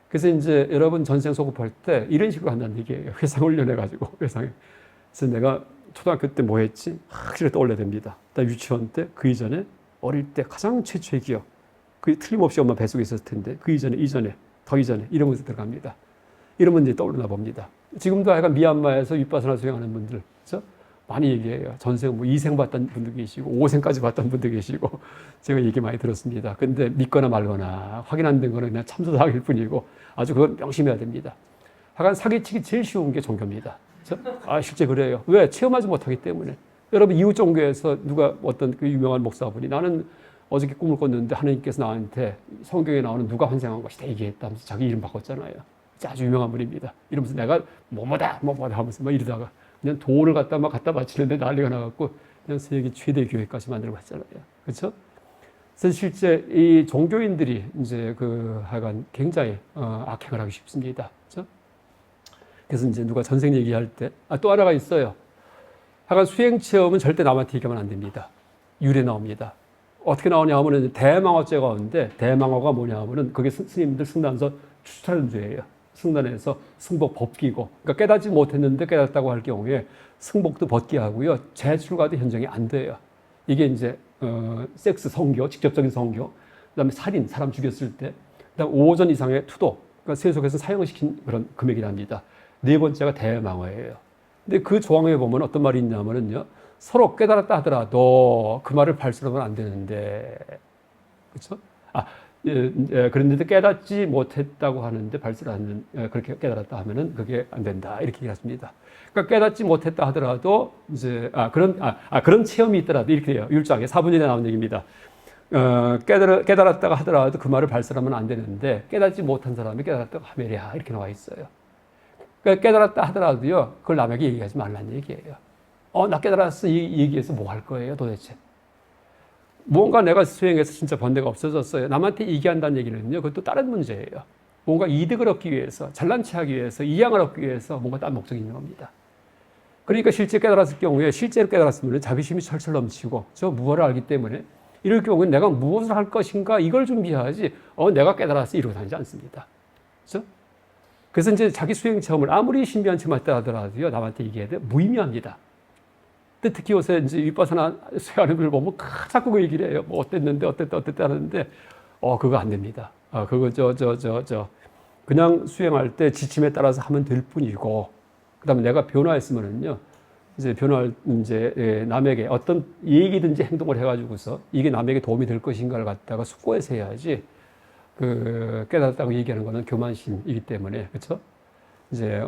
그래서 이제 여러분 전생 소급할 때 이런 식으로 한다는 얘기예요. 회상 훈련해가지고 회상에. 그래서 내가 초등학교 때 뭐 했지? 확실히 떠올려야 됩니다. 나 유치원 때 그 이전에 어릴 때 가장 최초의 기억. 그 틀림없이 엄마 뱃속에 있었을 텐데 그 이전에 더 이전에 이러면서 들어갑니다. 이러면 이제 떠오르나 봅니다. 지금도 약간 미얀마에서 윗바사나 수행하는 분들 그렇죠? 많이 얘기해요. 전생 뭐 2생 봤던 분도 계시고 5생까지 봤던 분도 계시고 제가 얘기 많이 들었습니다. 근데 믿거나 말거나 확인 안 된 거는 그냥 참조사일 뿐이고 아주 그건 명심해야 됩니다. 하여간 사기치기 제일 쉬운 게 종교입니다. 그렇죠? 아 실제 그래요. 왜? 체험하지 못하기 때문에. 여러분 이웃 종교에서 누가 어떤 그 유명한 목사분이 나는 어저께 꿈을 꿨는데 하나님께서 나한테 성경에 나오는 누가 환생한 것이다 얘기했다 하면서 자기 이름 바꿨잖아요. 아주 유명한 분입니다. 이러면서 내가 뭐뭐다 하면서 막 이러다가 그냥 돈을 갖다 바치는데 난리가 나갖고 그냥 세계 최대 교회까지 만들어 갔잖아요. 그렇죠? 그래서 실제 이 종교인들이 이제 하여간 굉장히 악행을 하기 쉽습니다. 그렇죠? 그래서 이제 누가 전생 얘기할 때 또 하나가 있어요. 하여간 수행 체험은 절대 남한테 얘기하면 안 됩니다. 유래 나옵니다. 어떻게 나오냐 하면은 대망화죄가 오는데 대망화가 뭐냐 하면은 그게 스님들 승단서 추천하는 죄예요. 승단에서 승복 벗기고 그러니까 깨닫지 못했는데 깨닫다고 할 경우에 승복도 벗기 하고요. 재출가도 현정이 안 돼요. 이게 이제 섹스 성교, 직접적인 성교, 그다음에 살인, 사람 죽였을 때, 그다음 5전 이상의 투도, 그러니까 세속에서 사형시킨 그런 금액이랍니다. 네 번째가 대망화예요. 근데 그 조항에 보면 어떤 말이 있냐면은요, 서로 깨달았다 하더라도 그 말을 발설하면 안 되는데, 그렇죠? 그런데 깨닫지 못했다고 하는데 발설하는 그렇게 깨달았다 하면은 그게 안 된다 이렇게 얘기했습니다. 그러니까 깨닫지 못했다 하더라도 이제 그런 체험이 있더라도 이렇게 돼요. 율장에 4분절에 나온 얘기입니다. 깨달았다가 하더라도 그 말을 발설하면 안 되는데 깨닫지 못한 사람이 깨달았다고 하매랴 이렇게 나와 있어요. 그러니까 깨달았다 하더라도요 그걸 남에게 얘기하지 말라는 얘기예요. 나 깨달았어 이 얘기해서 뭐 할 거예요 도대체? 뭔가 내가 수행해서 진짜 번뇌가 없어졌어요. 남한테 얘기한다는 얘기는요, 그것도 다른 문제예요. 뭔가 이득을 얻기 위해서, 잘난 체 하기 위해서, 이양을 얻기 위해서 뭔가 다른 목적이 있는 겁니다. 그러니까 실제 깨달았을 경우에, 실제로 깨달았으면 자비심이 철철 넘치고, 저 무엇을 알기 때문에, 이럴 경우에 내가 무엇을 할 것인가, 이걸 준비해야지, 내가 깨달았어, 이러고 다니지 않습니다. 그렇죠? 그래서 이제 자기 수행 체험을 아무리 신비한 체험을 했다 하더라도요, 남한테 얘기해야 돼, 무의미합니다. 특히 요새 이제 윗바사나 수행하는 분을 보면 자꾸 그 얘기를 해요. 뭐 어땠는데, 어땠다 하는데, 그거 안 됩니다. 그거 그냥 수행할 때 지침에 따라서 하면 될 뿐이고, 그 다음에 내가 변화했으면은요, 이제 남에게 어떤 얘기든지 행동을 해가지고서 이게 남에게 도움이 될 것인가를 갖다가 숙고해서 해야지, 깨달았다고 얘기하는 거는 교만심이기 때문에, 그렇죠? 이제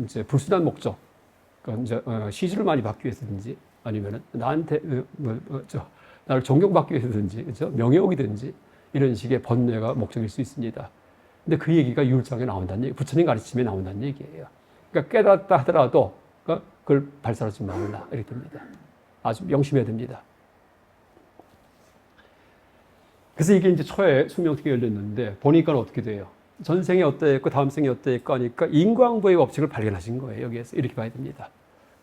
이제 불순한 목적, 이제 시주를 많이 받기 위해서든지 아니면은 나한테 나를 존경받기 위해서든지 그렇죠? 명예욕이든지 이런 식의 번뇌가 목적일 수 있습니다. 근데 그 얘기가 율장에 나온다는 얘기, 부처님 가르침에 나온다는 얘기예요. 그러니까 깨닫다 하더라도 그걸 발설하지 말라 이렇게 됩니다. 아주 명심해야 됩니다. 그래서 이게 이제 초에 숙명특이 열렸는데 보니까 어떻게 돼요? 전생에 어떠했고 다음 생에 어떠했고 하니까 인과응보의 법칙을 발견하신 거예요. 여기에서 이렇게 봐야 됩니다.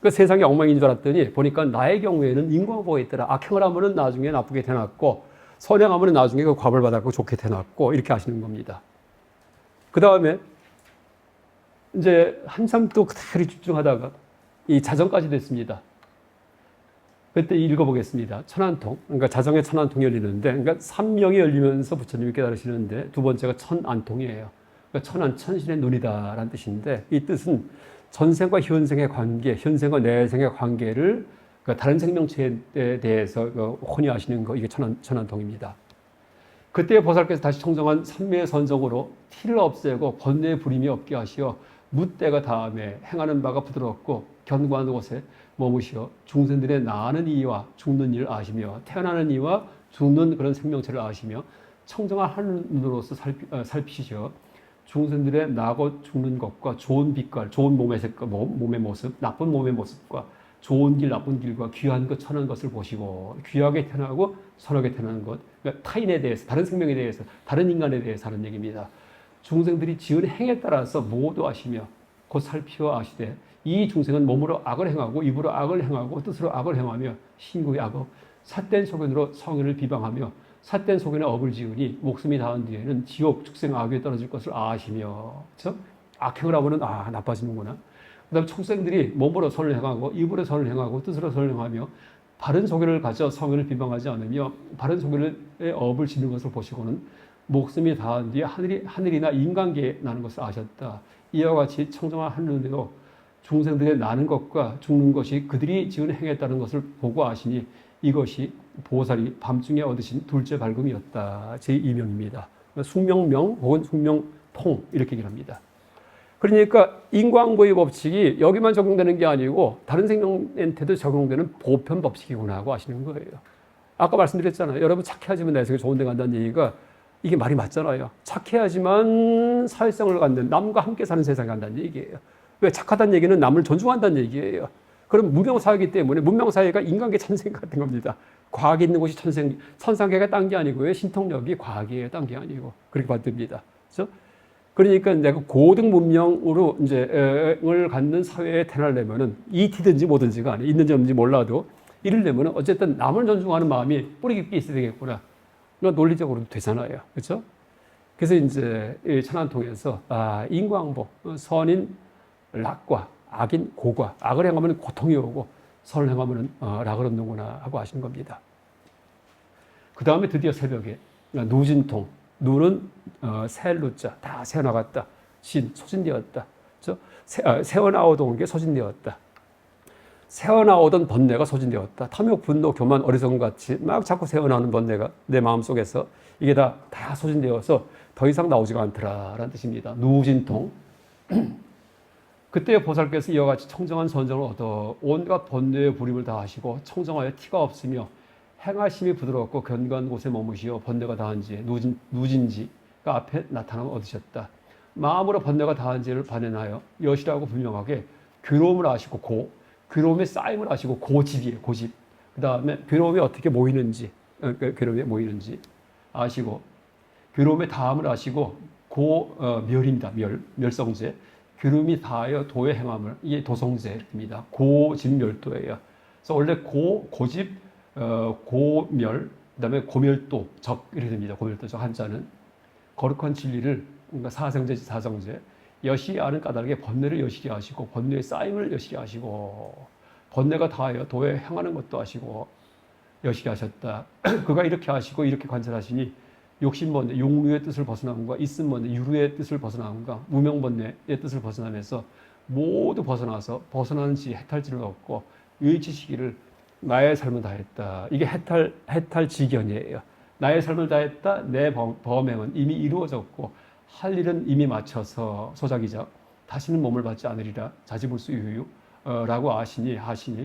그 세상이 엉망인 줄 알았더니 보니까 나의 경우에는 인과응보가 있더라. 악행을 하면은 나중에 나쁘게 태어났고 선행하면은 나중에 그 과벌 받았고 좋게 태어났고 이렇게 하시는 겁니다. 그 다음에 이제 한참 또 그대로 집중하다가 이 자정까지 됐습니다. 그때 읽어보겠습니다. 천안통. 그러니까 자정에 천안통이 열리는데, 그러니까 삼명이 열리면서 부처님이 깨달으시는데, 두 번째가 천안통이에요. 그러니까 천안, 천신의 눈이다라는 뜻인데, 이 뜻은 전생과 현생의 관계, 현생과 내생의 관계를 그러니까 다른 생명체에 대해서 혼이하시는 거, 이게 천안통입니다. 그때 보살께서 다시 청정한 삼매의 선정으로 티를 없애고 번뇌의 불임이 없게 하시어 무때가 다음에 행하는 바가 부드럽고 견고한 곳에 머무시어 중생들의 나는 이와 죽는 일을 아시며 태어나는 이와 죽는 그런 생명체를 아시며 청정한 하늘로서 살피시어 중생들의 나고 죽는 것과 좋은 빛깔, 좋은 몸의 색깔, 몸의 모습, 나쁜 몸의 모습과 좋은 길, 나쁜 길과 귀한 것, 천한 것을 보시고 귀하게 태어나고 선하게 태어나는 것, 그러니까 타인에 대해서, 다른 생명에 대해서, 다른 인간에 대해서 하는 얘기입니다. 중생들이 지은 행에 따라서 모두 아시며 곧 살피어 아시되 이 중생은 몸으로 악을 행하고 입으로 악을 행하고 뜻으로 악을 행하며 신구의 악업, 삿된 소견으로 성인을 비방하며 삿된 소견에 업을 지으니 목숨이 닿은 뒤에는 지옥 축생 악에 떨어질 것을 아시며, 그렇죠? 악행을 하면은 나빠지는구나. 그다음 축생들이 몸으로 선을 행하고 입으로 선을 행하고 뜻으로 선을 행하며 바른 소견을 가져 성인을 비방하지 않으며 바른 소견의 업을 지는 것을 보시고는 목숨이 닿은 뒤에 하늘이나 인간계에 나는 것을 아셨다. 이와 같이 청정한 하늘로 중생들의 나는 것과 죽는 것이 그들이 지은 행에 따른 것을 보고 아시니 이것이 보살이 밤중에 얻으신 둘째 발금이었다. 제2명입니다. 숙명명 혹은 숙명통 이렇게 얘기를 합니다. 그러니까 인과응보의 법칙이 여기만 적용되는 게 아니고 다른 생명한테도 적용되는 보편 법칙이구나 하고 아시는 거예요. 아까 말씀드렸잖아요. 여러분 착해야지만 내 생에 좋은 데 간다는 얘기가 이게 말이 맞잖아요. 착해야지만 사회성을 갖는 남과 함께 사는 세상에 간다는 얘기예요. 왜 착하다는 얘기는 남을 존중한다는 얘기예요. 그럼 문명사회이기 때문에 문명사회가 인간계 천생 같은 겁니다. 과학이 있는 곳이 천생, 천상계가 딴 게 아니고요. 신통력이 과학이에요. 딴 게 아니고. 그렇게 받듭니다. 그렇죠? 그러니까 내가 고등 문명으로 이제 을 갖는 사회에 태어나려면은 ET든지 뭐든지가 아니에요. 있는지 없는지 몰라도 이러려면은 어쨌든 남을 존중하는 마음이 뿌리 깊게 있어야 되겠구나. 논리적으로도 되잖아요. 그렇죠? 그래서 이제 이 천안통에서 인과응보, 선인 낙과 악인 고과, 악을 행하면 고통이 오고 선을 행하면 락을 얻는구나 하고 하시는 겁니다. 그 다음에 드디어 새벽에 누진통, 누는 셀루자 다 새어나갔다. 신, 소진되었다. 그렇죠? 새어나오던 게 소진되었다. 새어나오던 번뇌가 소진되었다. 탐욕, 분노, 교만, 어리석음 같이 막 자꾸 새어나오는 번뇌가 내 마음속에서 이게 다 소진되어서 더 이상 나오지가 않더라라는 뜻입니다. 누진통. 그때 보살께서 이와 같이 청정한 선정을 얻어 온갖 번뇌의 부림을 다 하시고 청정하여 티가 없으며 행하심이 부드럽고 견고한 곳에 머무시어 번뇌가 다한지 누진지가 앞에 나타남을 얻으셨다. 마음으로 번뇌가 다한지를 반연하여 여시라고 분명하게 괴로움을 아시고 괴로움의 쌓임을 아시고 고집이에요. 고집. 그 다음에 괴로움이 어떻게 모이는지 아시고 괴로움의 다함을 아시고 멸입니다. 멸성제. 괴로움이 다하여 도의 행함을 이게 도성제입니다. 고집멸도예요. 그래서 원래 고집, 고멸, 그다음에 고멸도, 적 이렇게 됩니다. 고멸도 적 한자는 거룩한 진리를 그러니까 사성제, 여시기 아는 까닭에 번뇌를 여시게 하시고 번뇌의 쌓임을 여시게 하시고 번뇌가 다하여 도에 행하는 것도 하시고 여시게 하셨다. 그가 이렇게 하시고 이렇게 관찰하시니 욕심번뇌, 용루의 뜻을 벗어남과 있음번뇌, 유루의 뜻을 벗어남과 무명번뇌의 뜻을 벗어나면서 모두 벗어나서 벗어나는지 해탈지를 얻고 의지시기를 나의 삶을 다했다. 이게 해탈지견이에요. 나의 삶을 다했다. 내 범행은 이미 이루어졌고 할 일은 이미 마쳐서 소작이자 다시는 몸을 받지 않으리라. 자지불수 유유라고 하시니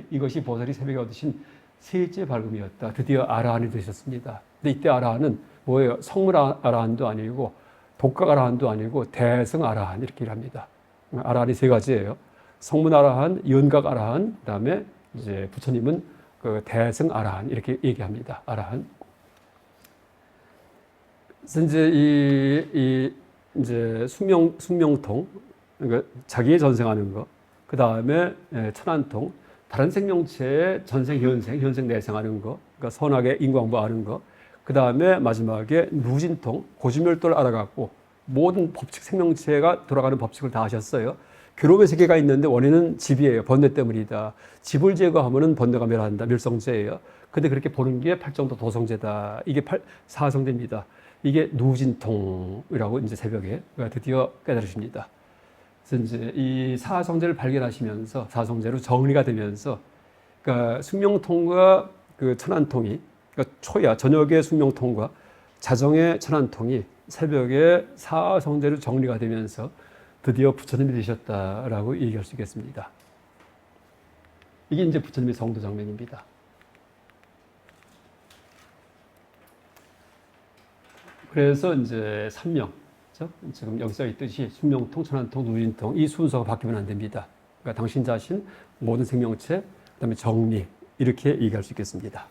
이것이 보살이 새벽에 얻으신 셋째 발금이었다. 드디어 아라한이 되셨습니다. 근데 이때 아라한은 뭐예요? 성물 아라한도 아니고 독각 아라한도 아니고 대승 아라한 이렇게 합니다. 아라한이 세 가지예요. 성문 아라한, 연각 아라한, 그다음에 이제 부처님은 그 대승 아라한 이렇게 얘기합니다. 아라한. 그래서 이제 이제 숙명통, 그러니까 자기의 전생하는 거, 그 다음에 천안통, 다른 생명체의 전생, 현생, 내생하는 거, 그러니까 선악의 인과응보하는 거, 그 다음에 마지막에 누진통, 고지멸도를 알아갖고 모든 법칙, 생명체가 돌아가는 법칙을 다 하셨어요. 괴로움의 세계가 있는데 원인은 집이에요. 번뇌 때문이다. 집을 제거하면은 번뇌가 멸한다. 멸성제예요. 근데 그렇게 보는 게 팔정도 도성제다. 이게 사성제입니다. 이게 누진통이라고 이제 새벽에 드디어 깨달으십니다. 그래서 이제 이 사성제를 발견하시면서 사성제로 정리가 되면서 그러니까 숙명통과 그 천안통이 그러니까 초야 저녁의 숙명통과 자정의 천안통이 새벽에 사성제로 정리가 되면서 드디어 부처님이 되셨다라고 얘기할 수 있겠습니다. 이게 이제 부처님의 성도 장면입니다. 그래서 이제 삼명, 그렇죠? 지금 여기 써 있듯이 숙명통, 천안통, 누진통 이 순서가 바뀌면 안 됩니다. 그러니까 당신 자신, 모든 생명체, 그다음에 정리 이렇게 얘기할 수 있겠습니다.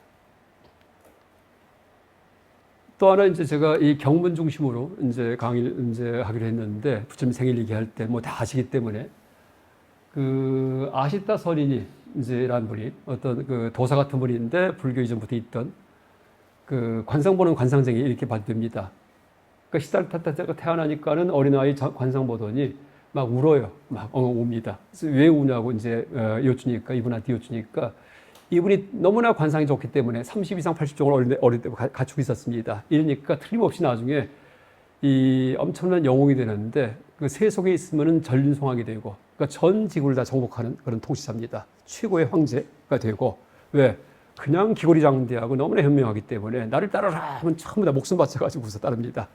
또 하나 이제 제가 이 경문 중심으로 이제 강의를 이제 하기로 했는데 부처님 생일 얘기할 때 뭐 다 아시기 때문에 그 아시타 선인이 이제란 분이 어떤 그 도사 같은 분인데 불교 이전부터 있던 그 관상 보는 관상쟁이 이렇게 받듭니다. 그러니까 시달타타가 태어나니까는 어린아이 관상 보더니 막 울어요. 막 옵니다. 그래서 왜 우냐고 이제 여쭈니까 이분한테 여쭈니까 이분이 너무나 관상이 좋기 때문에 30 이상 80종을 어릴 때 갖추고 있었습니다. 이러니까 틀림없이 나중에 이 엄청난 영웅이 되는데 그 세속에 있으면은 전륜송하게 되고 그러니까 전 지구를 다 정복하는 그런 통치자입니다. 최고의 황제가 되고 왜? 그냥 기고리장대하고 너무나 현명하기 때문에 나를 따르라 하면 전부 다 목숨 바쳐가지고서 따릅니다.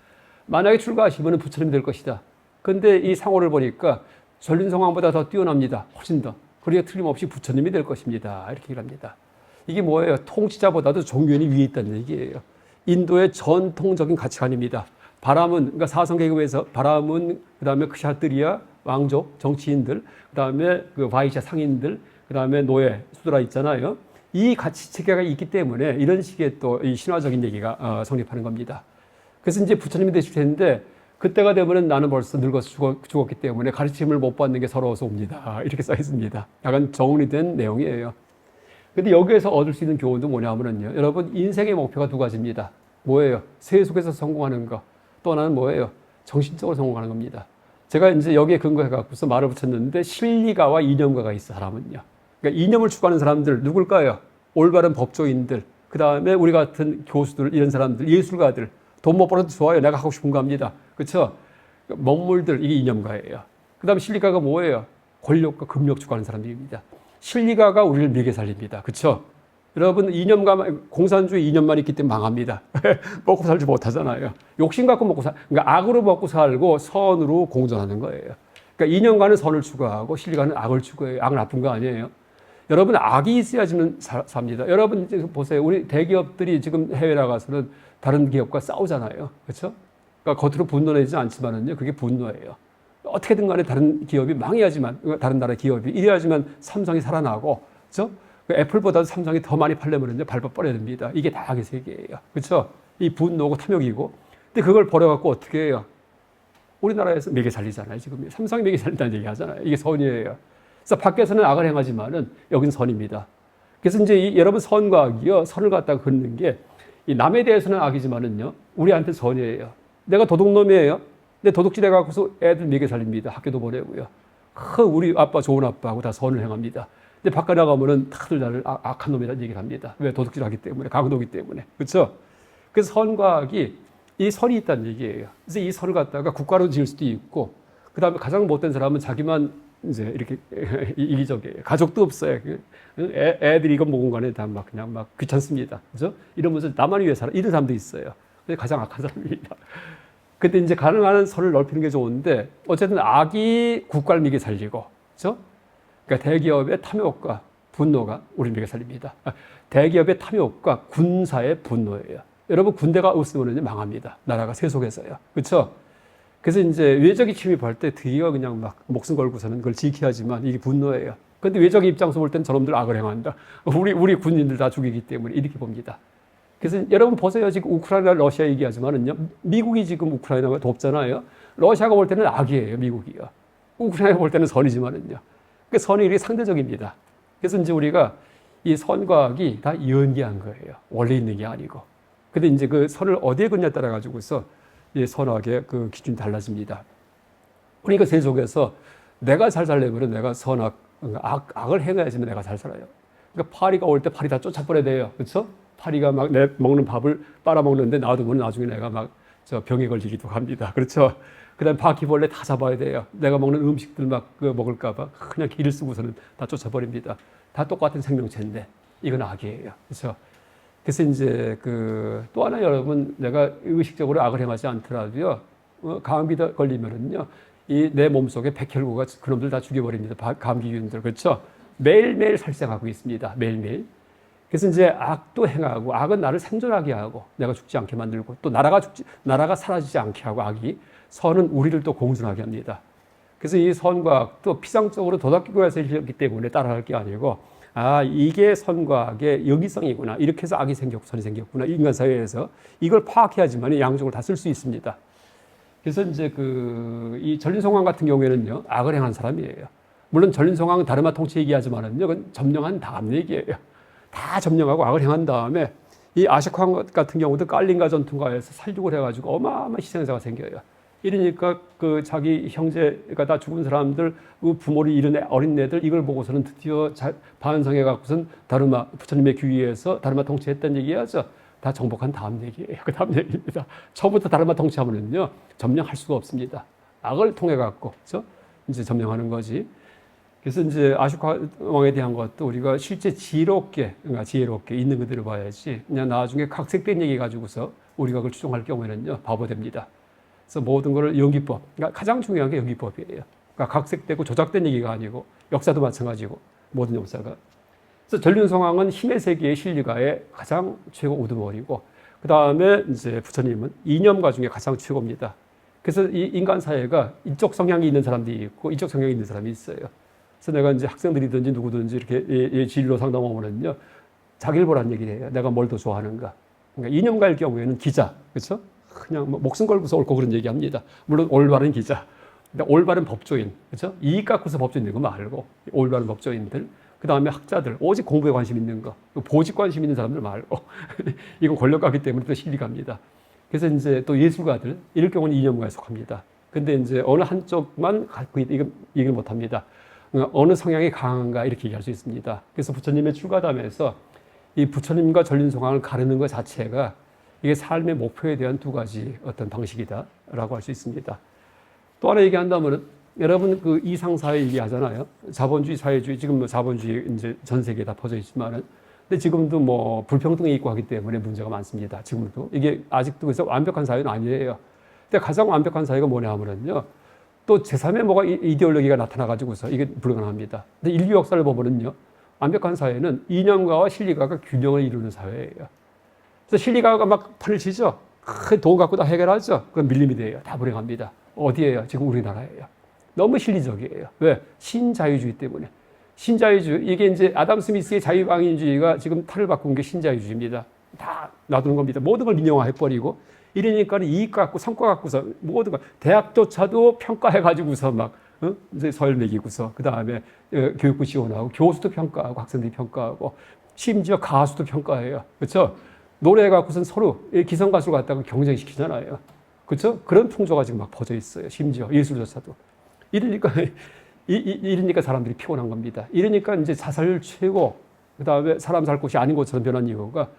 만약에 출가하시면 부처님이 될 것이다. 근데 이 상호를 보니까 전륜성왕보다 더 뛰어납니다. 훨씬 더. 그러니까 틀림없이 부처님이 될 것입니다. 이렇게 얘기를 합니다. 이게 뭐예요? 통치자보다도 종교인이 위에 있다는 얘기예요. 인도의 전통적인 가치관입니다. 바람은, 그러니까 사성계급에서 바람은, 그 다음에 크샤트리아, 왕족, 정치인들, 그 다음에 그 바이샤 상인들, 그 다음에 노예, 수드라 있잖아요. 이 가치 체계가 있기 때문에 이런 식의 또 이 신화적인 얘기가 성립하는 겁니다. 그래서 이제 부처님이 되실 텐데, 그때가 되면 나는 벌써 늙어서 죽었기 때문에 가르침을 못 받는 게 서러워서 옵니다. 이렇게 써 있습니다. 약간 정리된 내용이에요. 근데 여기에서 얻을 수 있는 교훈도 뭐냐면요. 여러분, 인생의 목표가 두 가지입니다. 뭐예요? 세속에서 성공하는 거. 또 하나는 뭐예요? 정신적으로 성공하는 겁니다. 제가 이제 여기에 근거해갖고서 말을 붙였는데, 실리가와 이념가가 있어, 사람은요. 그러니까 이념을 추구하는 사람들, 누굴까요? 올바른 법조인들, 그 다음에 우리 같은 교수들, 이런 사람들, 예술가들, 돈 못 벌어도 좋아요. 내가 하고 싶은 거 합니다. 그렇죠? 먹물들, 이게 이념가예요. 그 다음에 실리가가 뭐예요? 권력과 금력 추구하는 사람들입니다. 실리가가 우리를 미게 살립니다. 그렇죠? 여러분, 이념가, 공산주의 이념만 있기 때문에 망합니다. 먹고 살지 못하잖아요. 욕심 갖고 그러니까 악으로 먹고 살고 선으로 공존하는 거예요. 그러니까 이념가는 선을 추구하고 실리가는 악을 추구해요. 악은 나쁜 거 아니에요. 여러분, 악이 있어야지는 삽니다. 여러분, 보세요. 우리 대기업들이 지금 해외 나가서는 다른 기업과 싸우잖아요. 그렇죠? 그러니까 겉으로 분노내지 않지만은요, 그게 분노예요. 어떻게든 간에 다른 기업이 망해야지만, 다른 나라 기업이 이래야지만 삼성이 살아나고, 그렇죠? 애플보다도 삼성이 더 많이 팔려면은요, 밟아 버려야 됩니다. 이게 다 악의 세계예요. 그렇죠? 이 분노고 탐욕이고. 근데 그걸 버려갖고 어떻게 해요? 우리나라에서 매개 살리잖아요. 지금 삼성이 매개 살린다는 얘기 하잖아요. 이게 선이에요. 그래서 밖에서는 악을 행하지만은 여긴 선입니다. 그래서 이제 여러분, 선과 악이요, 선을 갖다가 긋는 게 이 남에 대해서는 악이지만은요, 우리한테 선이에요. 내가 도둑놈이에요. 근데 도둑질 해갖고서 애들 매개 살립니다. 학교도 보내고요. 우리 아빠 좋은 아빠하고 다 선을 행합니다. 근데 바깥 나가면은 다들 나를 악한 놈이라는 얘기를 합니다. 왜? 도둑질 하기 때문에, 강도기 때문에. 그렇죠? 그래서 선과 악이, 이 선이 있다는 얘기예요. 그래서 이 선을 갖다가 국가로 지을 수도 있고, 그 다음에 가장 못된 사람은 자기만 이제 이렇게 이기적이에요. 가족도 없어요. 애들이 이건 먹은 거네. 다 막 그냥 막 귀찮습니다. 그죠? 이러면서 나만 위해 살아. 이런 사람도 있어요. 그게 가장 악한 사람입니다. 근데 이제 가능한 선을 넓히는 게 좋은데, 어쨌든 악이 국가를 미게 살리고, 그죠? 그러니까 대기업의 탐욕과 분노가 우리를 미게 살립니다. 대기업의 탐욕과 군사의 분노예요. 여러분, 군대가 없으면 망합니다. 나라가 세속에서요. 그렇죠? 그래서 이제 외적이 침입할 때 드디어 그냥 막 목숨 걸고서는 그걸 지켜야지만 이게 분노예요. 그런데 외적 입장에서 볼 땐 저놈들 악을 행한다. 우리 군인들 다 죽이기 때문에 이렇게 봅니다. 그래서 여러분 보세요. 지금 우크라이나, 러시아 얘기하지만은요, 미국이 지금 우크라이나가 돕잖아요. 러시아가 볼 때는 악이에요, 미국이요. 우크라이나가 볼 때는 선이지만은요. 그 선이 이렇게 상대적입니다. 그래서 이제 우리가 이 선과 악이 다 연기한 거예요. 원래 있는 게 아니고. 근데 이제 그 선을 어디에 긋냐에 따라 가지고서 이 선악의 그 기준이 달라집니다. 그러니까 세속에서 내가 잘 살려면 내가 선악, 악을 행해야지만 내가 잘 살아요. 그러니까 파리가 올 때 파리 다 쫓아버려야 돼요. 그렇죠? 파리가 막 내 먹는 밥을 빨아먹는데 놔두면 나중에 내가 막 저 병에 걸리기도 합니다. 그렇죠? 그 다음에 바퀴벌레 다 잡아야 돼요. 내가 먹는 음식들 막 먹을까봐 그냥 길을 쓰고서는 다 쫓아버립니다. 다 똑같은 생명체인데 이건 악이에요. 그렇죠? 그래서 이제 또 하나 여러분, 내가 의식적으로 악을 행하지 않더라도요, 감기 걸리면은요, 이 내 몸속에 백혈구가 그놈들 다 죽여버립니다. 감기균들. 그렇죠? 매일매일 살생하고 있습니다. 매일매일. 그래서 이제 악도 행하고, 악은 나를 생존하게 하고, 내가 죽지 않게 만들고, 또 나라가 사라지지 않게 하고, 악이, 선은 우리를 또 공존하게 합니다. 그래서 이 선과 악도 피상적으로 도덕교에서 일었기 때문에 따라할 게 아니고, 이게 선과 악의 역이성이구나. 이렇게 해서 악이 생겼고 선이 생겼구나. 인간 사회에서 이걸 파악해야지만 양쪽을 다 쓸 수 있습니다. 그래서 이제 이 전린성왕 같은 경우에는요, 악을 행한 사람이에요. 물론 전린성왕은 다르마 통치 얘기하지만은요, 그건 점령한 다음 얘기예요. 다 점령하고 악을 행한 다음에 이 아식왕 같은 경우도 깔린가 전투가에서 살육을 해가지고 어마어마한 희생자가 생겨요. 이러니까 자기 형제가 다 죽은 사람들, 부모를 잃은 어린애들, 이걸 보고서는 드디어 반성해갖고선 다르마, 부처님의 귀위에서 다르마 통치했다는 얘기하죠. 다 정복한 다음 얘기예요. 그 다음 얘기입니다. 처음부터 다르마 통치하면은요, 점령할 수가 없습니다. 악을 통해갖고, 그죠? 이제 점령하는 거지. 그래서 이제 아쇼카 왕에 대한 것도 우리가 실제 지혜롭게 있는 그대로 봐야지, 그냥 나중에 각색된 얘기 가지고서 우리가 그걸 추종할 경우에는요, 바보 됩니다. 그래서 모든 것을 연기법, 그러니까 가장 중요한 게 연기법이에요. 그러니까 각색되고 조작된 얘기가 아니고, 역사도 마찬가지고, 모든 역사가. 그래서 전륜성왕은 힘의 세계의 신리가의 가장 최고 우두머리고, 그 다음에 이제 부처님은 이념가 중에 가장 최고입니다. 그래서 이 인간 사회가 이쪽 성향이 있는 사람들이 있고 이쪽 성향이 있는 사람이 있어요. 그래서 내가 이제 학생들이든지 누구든지 이렇게 진로 상담하면은요, 자기를 보라는 얘기를 해요. 내가 뭘 더 좋아하는가. 그러니까 이념가일 경우에는 기자, 그렇죠? 그냥 뭐 목숨 걸고서 옳고 그런 얘기합니다. 물론 올바른 기자, 올바른 법조인, 그렇죠? 이익 갖고서 법조인 되는 거 말고 올바른 법조인들, 그 다음에 학자들, 오직 공부에 관심 있는 거, 보직 관심 있는 사람들 말고 이건 권력가기 때문에 또 실리갑니다. 그래서 이제 또 예술가들, 이럴 경우는 이념가에 속합니다. 근데 이제 어느 한쪽만 갖고 얘기를 못 합니다. 어느 성향이 강한가 이렇게 얘기할 수 있습니다. 그래서 부처님의 출가담에서 이 부처님과 전륜성왕을 가르는 것 자체가 이게 삶의 목표에 대한 두 가지 어떤 방식이다라고 할 수 있습니다. 또 하나 얘기한다면은, 여러분 그 이상사회 얘기하잖아요. 자본주의, 사회주의, 지금 뭐 자본주의 이제 전 세계에 다 퍼져 있지만은, 근데 지금도 뭐 불평등이 있고 하기 때문에 문제가 많습니다. 지금도 이게 아직도 그래서 완벽한 사회는 아니에요. 근데 가장 완벽한 사회가 뭐냐 하면은요, 또 제3의 뭐가 이데올로기가 나타나가지고서 이게 불가능합니다. 근데 인류 역사를 보면은요, 완벽한 사회는 이념가와 실리가가 균형을 이루는 사회예요. 그래서 실리가가 막 판을 치죠. 큰 돈 갖고 다 해결하죠. 그건 밀림이 다 불행합니다. 어디예요? 지금 우리나라예요. 너무 실리적이에요. 왜? 신자유주의 때문에. 신자유주의, 이게 이제 아담 스미스의 자유방임주의가 지금 탈을 바꾼 게 신자유주의입니다. 다 놔두는 겁니다. 모든 걸 민영화해버리고, 이러니까 이익 갖고 성과 갖고서 모든 걸, 대학조차도 평가해가지고서 막, 이제 서열 매기고서, 그 다음에 교육부 지원하고, 교수도 평가하고, 학생들이 평가하고, 심지어 가수도 평가해요. 그렇죠? 노래 갖고선 서로 기성가수를 갖다가 경쟁시키잖아요. 그렇죠? 그런 풍조가 지금 막 퍼져 있어요. 심지어 예술조차도. 이러니까 사람들이 피곤한 겁니다. 이러니까 이제 자살률 최고, 그 다음에 사람 살 곳이 아닌 것처럼 변한 이유가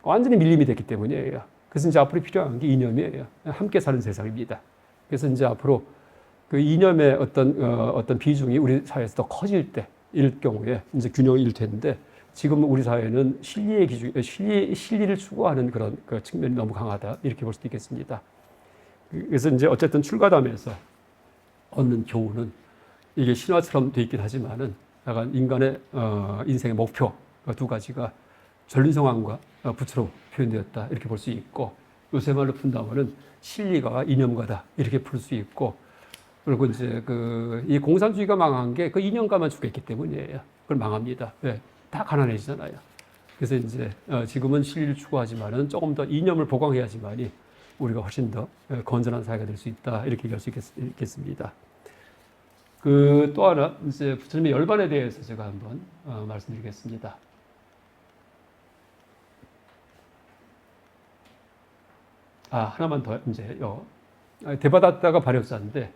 완전히 밀림이 됐기 때문이에요. 그래서 이제 앞으로 필요한 게 이념이에요. 함께 사는 세상입니다. 그래서 이제 앞으로 그 이념의 어떤 비중이 우리 사회에서 더 커질 때일 경우에 이제 균형이 일 텐데, 지금 우리 사회는 실리의 기준, 실리를 추구하는 그런 그 측면이 너무 강하다, 이렇게 볼 수도 있겠습니다. 그래서 이제 어쨌든 출가담에서 얻는 교훈은 이게 신화처럼 돼 있긴 하지만은 약간 인간의 인생의 목표 두 가지가 전륜성왕과 부처로 표현되었다, 이렇게 볼 수 있고, 요새 말로 푼다면은 실리가와 이념가다, 이렇게 풀 수 있고, 그리고 이제 이 공산주의가 망한 게 그 이념가만 죽였기 때문이에요. 그걸 망합니다. 왜? 다 가난해지잖아요. 그래서 이제 지금은 실리를 추구하지만은 조금 더 이념을 보강해야지만이 우리가 훨씬 더 건전한 사회가 될 수 있다, 이렇게 얘기할 수 있겠습니다. 또 하나, 이제 부처님의 열반에 대해서 제가 한번 말씀드리겠습니다. 하나만 더, 이제요. 대바다타가 발효자인데,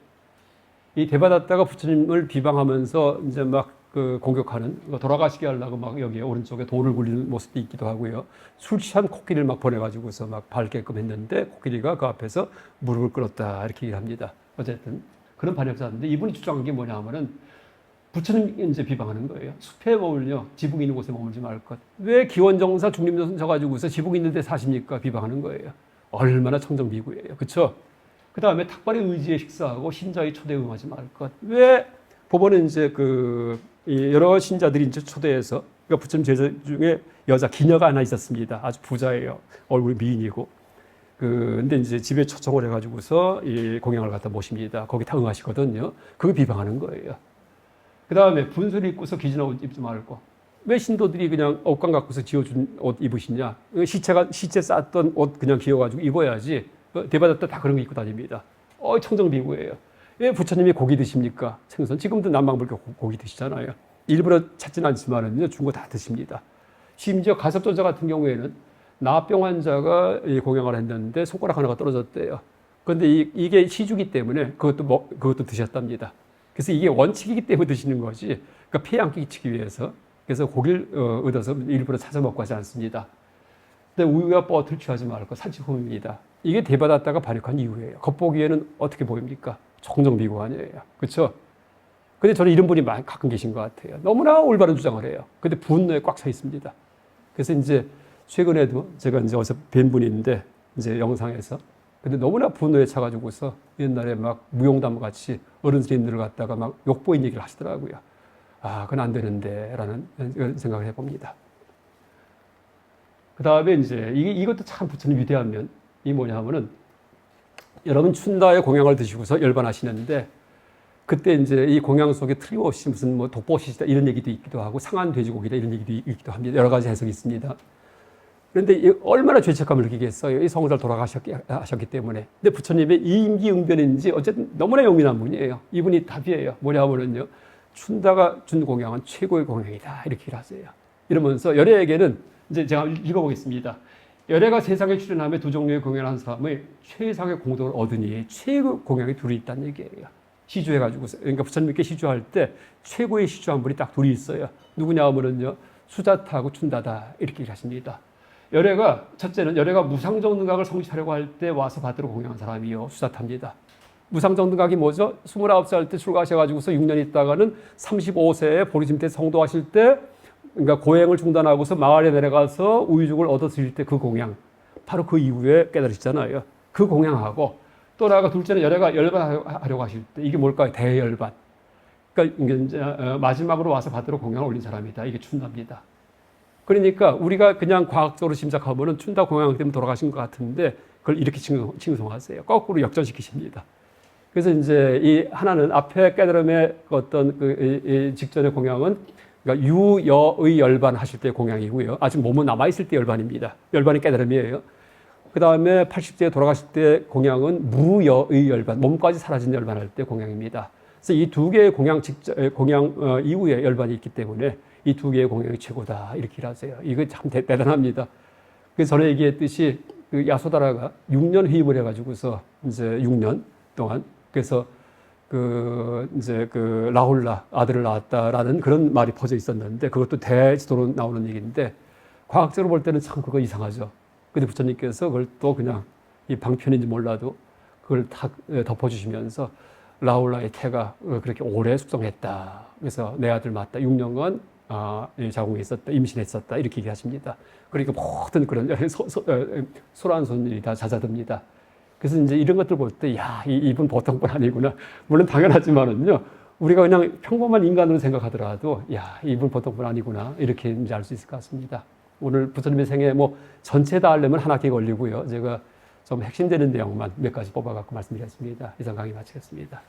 이 대바다타가 부처님을 비방하면서 이제 막 공격하는, 돌아가시게 하려고 막 여기에 오른쪽에 돌을 굴리는 모습도 있기도 하고요. 술 취한 코끼리를 막 보내가지고서 막 밟게끔 했는데, 코끼리가 그 앞에서 무릎을 꿇었다, 이렇게 얘기를 합니다. 어쨌든 그런 반역자인데, 이분이 주장한 게 뭐냐 하면은 부처님 이제 비방하는 거예요. 숲에 머물며 지붕 있는 곳에 머물지 말 것. 왜 기원정사 중림조선 져가지고서 지붕 있는 데 사십니까? 비방하는 거예요. 얼마나 청정비구예요. 그렇죠? 그 다음에 탁발의 의지에 식사하고 신자의 초대에 응하지 말 것. 왜 법원은 이제 여러 신자들이 이제 초대해서, 그러니까 부처님 제자 중에 여자 기녀가 하나 있었습니다. 아주 부자예요. 얼굴이 미인이고. 근데 이제 집에 초청을 해가지고서 이 공양을 갖다 모십니다. 거기 다 응하시거든요. 그거 비방하는 거예요. 그 다음에 분수를 입고서 기진아 옷 입지 말고. 왜 신도들이 그냥 옷감 갖고서 지어준 옷 입으시냐? 시체 쌌던 옷 그냥 기어가지고 입어야지. 대바다타 다 그런 거 입고 다닙니다. 청정비구예요. 왜 부처님이 고기 드십니까? 생선. 지금도 남방불교 고기 드시잖아요. 일부러 찾지는 않지만은요, 준 거 다 드십니다. 심지어 가섭존자 같은 경우에는 나병 환자가 공양을 했는데 손가락 하나가 떨어졌대요. 그런데 이게 시주기 때문에 그것도 드셨답니다. 그래서 이게 원칙이기 때문에 드시는 거지. 그러니까 폐에 안 끼치기 위해서. 그래서 고기를 얻어서 일부러 찾아 먹고 하지 않습니다. 근데 우유와 버터를 취하지 말고 산치품입니다. 이게 대바다타가 발효한 이유예요. 겉보기에는 어떻게 보입니까? 청정비구 아니에요. 그렇죠? 근데 저는 이런 분이 가끔 계신 것 같아요. 너무나 올바른 주장을 해요. 근데 분노에 꽉 차 있습니다. 그래서 이제 최근에도 제가 이제 어디서 뵌 분이 있는데, 이제 영상에서. 근데 너무나 분노에 차가지고서 옛날에 막 무용담 같이 어른 스님들을 갖다가 막 욕보인 얘기를 하시더라고요. 그건 안 되는데 라는 생각을 해봅니다. 그 다음에 이제 이것도 참 부처님 위대한 면이 뭐냐 하면은 여러분 춘다의 공양을 드시고서 열반하시는데 그때 이제 이 공양 속에 틀림없이 무슨 뭐 독보시다 이런 얘기도 있기도 하고 상한 돼지고기다 이런 얘기도 있기도 합니다. 여러 가지 해석이 있습니다. 그런데 얼마나 죄책감을 느끼겠어요. 이 성을 돌아가셨기 때문에. 근데 부처님의 이 임기응변인지 어쨌든 너무나 용민한 분이에요. 이분이 답이에요. 뭐냐 하면은요. 춘다가 준 공양은 최고의 공양이다. 이렇게 하세요. 이러면서 열애에게는 이제 제가 읽어보겠습니다. 열애가 세상에 출현하며 두 종류의 공양을 한 사람의 최상의 공덕을 얻으니 최고 공양이 둘이 있다는 얘기예요. 시주해가지고, 그러니까 부처님께 시주할 때 최고의 시주한 분이 딱 둘이 있어요. 누구냐 하면은요. 수자타하고 춘다다. 이렇게 하십니다. 열애가, 첫째는 열애가 무상정등각을 성취하려고 할 때 와서 받들어 공양한 사람이요. 수자타입니다. 무상정등각이 뭐죠? 29살 때 출가하셔가지고서 6년 있다가는 35세에 보리심 때 성도하실 때 그러니까 고행을 중단하고서 마을에 내려가서 우유죽을 얻어 드실 때 그 공양. 바로 그 이후에 깨달으시잖아요. 그 공양하고 또 나아가 둘째는 열애가 열반하려고 하실 때 이게 뭘까요? 대열반. 그러니까 이제 마지막으로 와서 받들어 공양을 올린 사람이다. 이게 춘다입니다. 그러니까 우리가 그냥 과학적으로 짐작하면은 춘다 공양 때문에 돌아가신 것 같은데 그걸 이렇게 칭송하세요. 거꾸로 역전시키십니다. 그래서 이제 이 하나는 앞에 깨달음의 어떤 그 직전의 공양은 그러니까 유여의 열반 하실 때 공양이고요. 아직 몸은 남아있을 때 열반입니다. 열반이 깨달음이에요. 그 다음에 80세에 돌아가실 때 공양은 무여의 열반, 몸까지 사라진 열반할 때 공양입니다. 그래서 이 두 개의 공양 이후에 열반이 있기 때문에 이 두 개의 공양이 최고다. 이렇게 일하세요. 이거 참 대단합니다. 그래서 전에 얘기했듯이 그 야소다라가 6년 회입을 해가지고서 이제 6년 동안 그래서 이제 라훌라 아들을 낳았다라는 그런 말이 퍼져 있었는데 그것도 대지도로 나오는 얘기인데 과학적으로 볼 때는 참 그거 이상하죠. 근데 부처님께서 그걸 또 그냥 이 방편인지 몰라도 그걸 다 덮어주시면서 라훌라의 태가 그렇게 오래 숙성했다. 그래서 내 아들 맞다. 6년간 자궁에 있었다. 임신했었다. 이렇게 얘기하십니다. 그러니까 모든 그런 소란손이 다 잦아듭니다. 그래서 이제 이런 것들 볼 때, 야, 이분 보통 분 아니구나. 물론 당연하지만은요, 우리가 그냥 평범한 인간으로 생각하더라도, 야, 이분 보통 분 아니구나. 이렇게 이제 알 수 있을 것 같습니다. 오늘 부처님의 생애 뭐 전체 다 하려면 한 학기 걸리고요. 제가 좀 핵심되는 내용만 몇 가지 뽑아갖고 말씀드렸습니다. 이상 강의 마치겠습니다.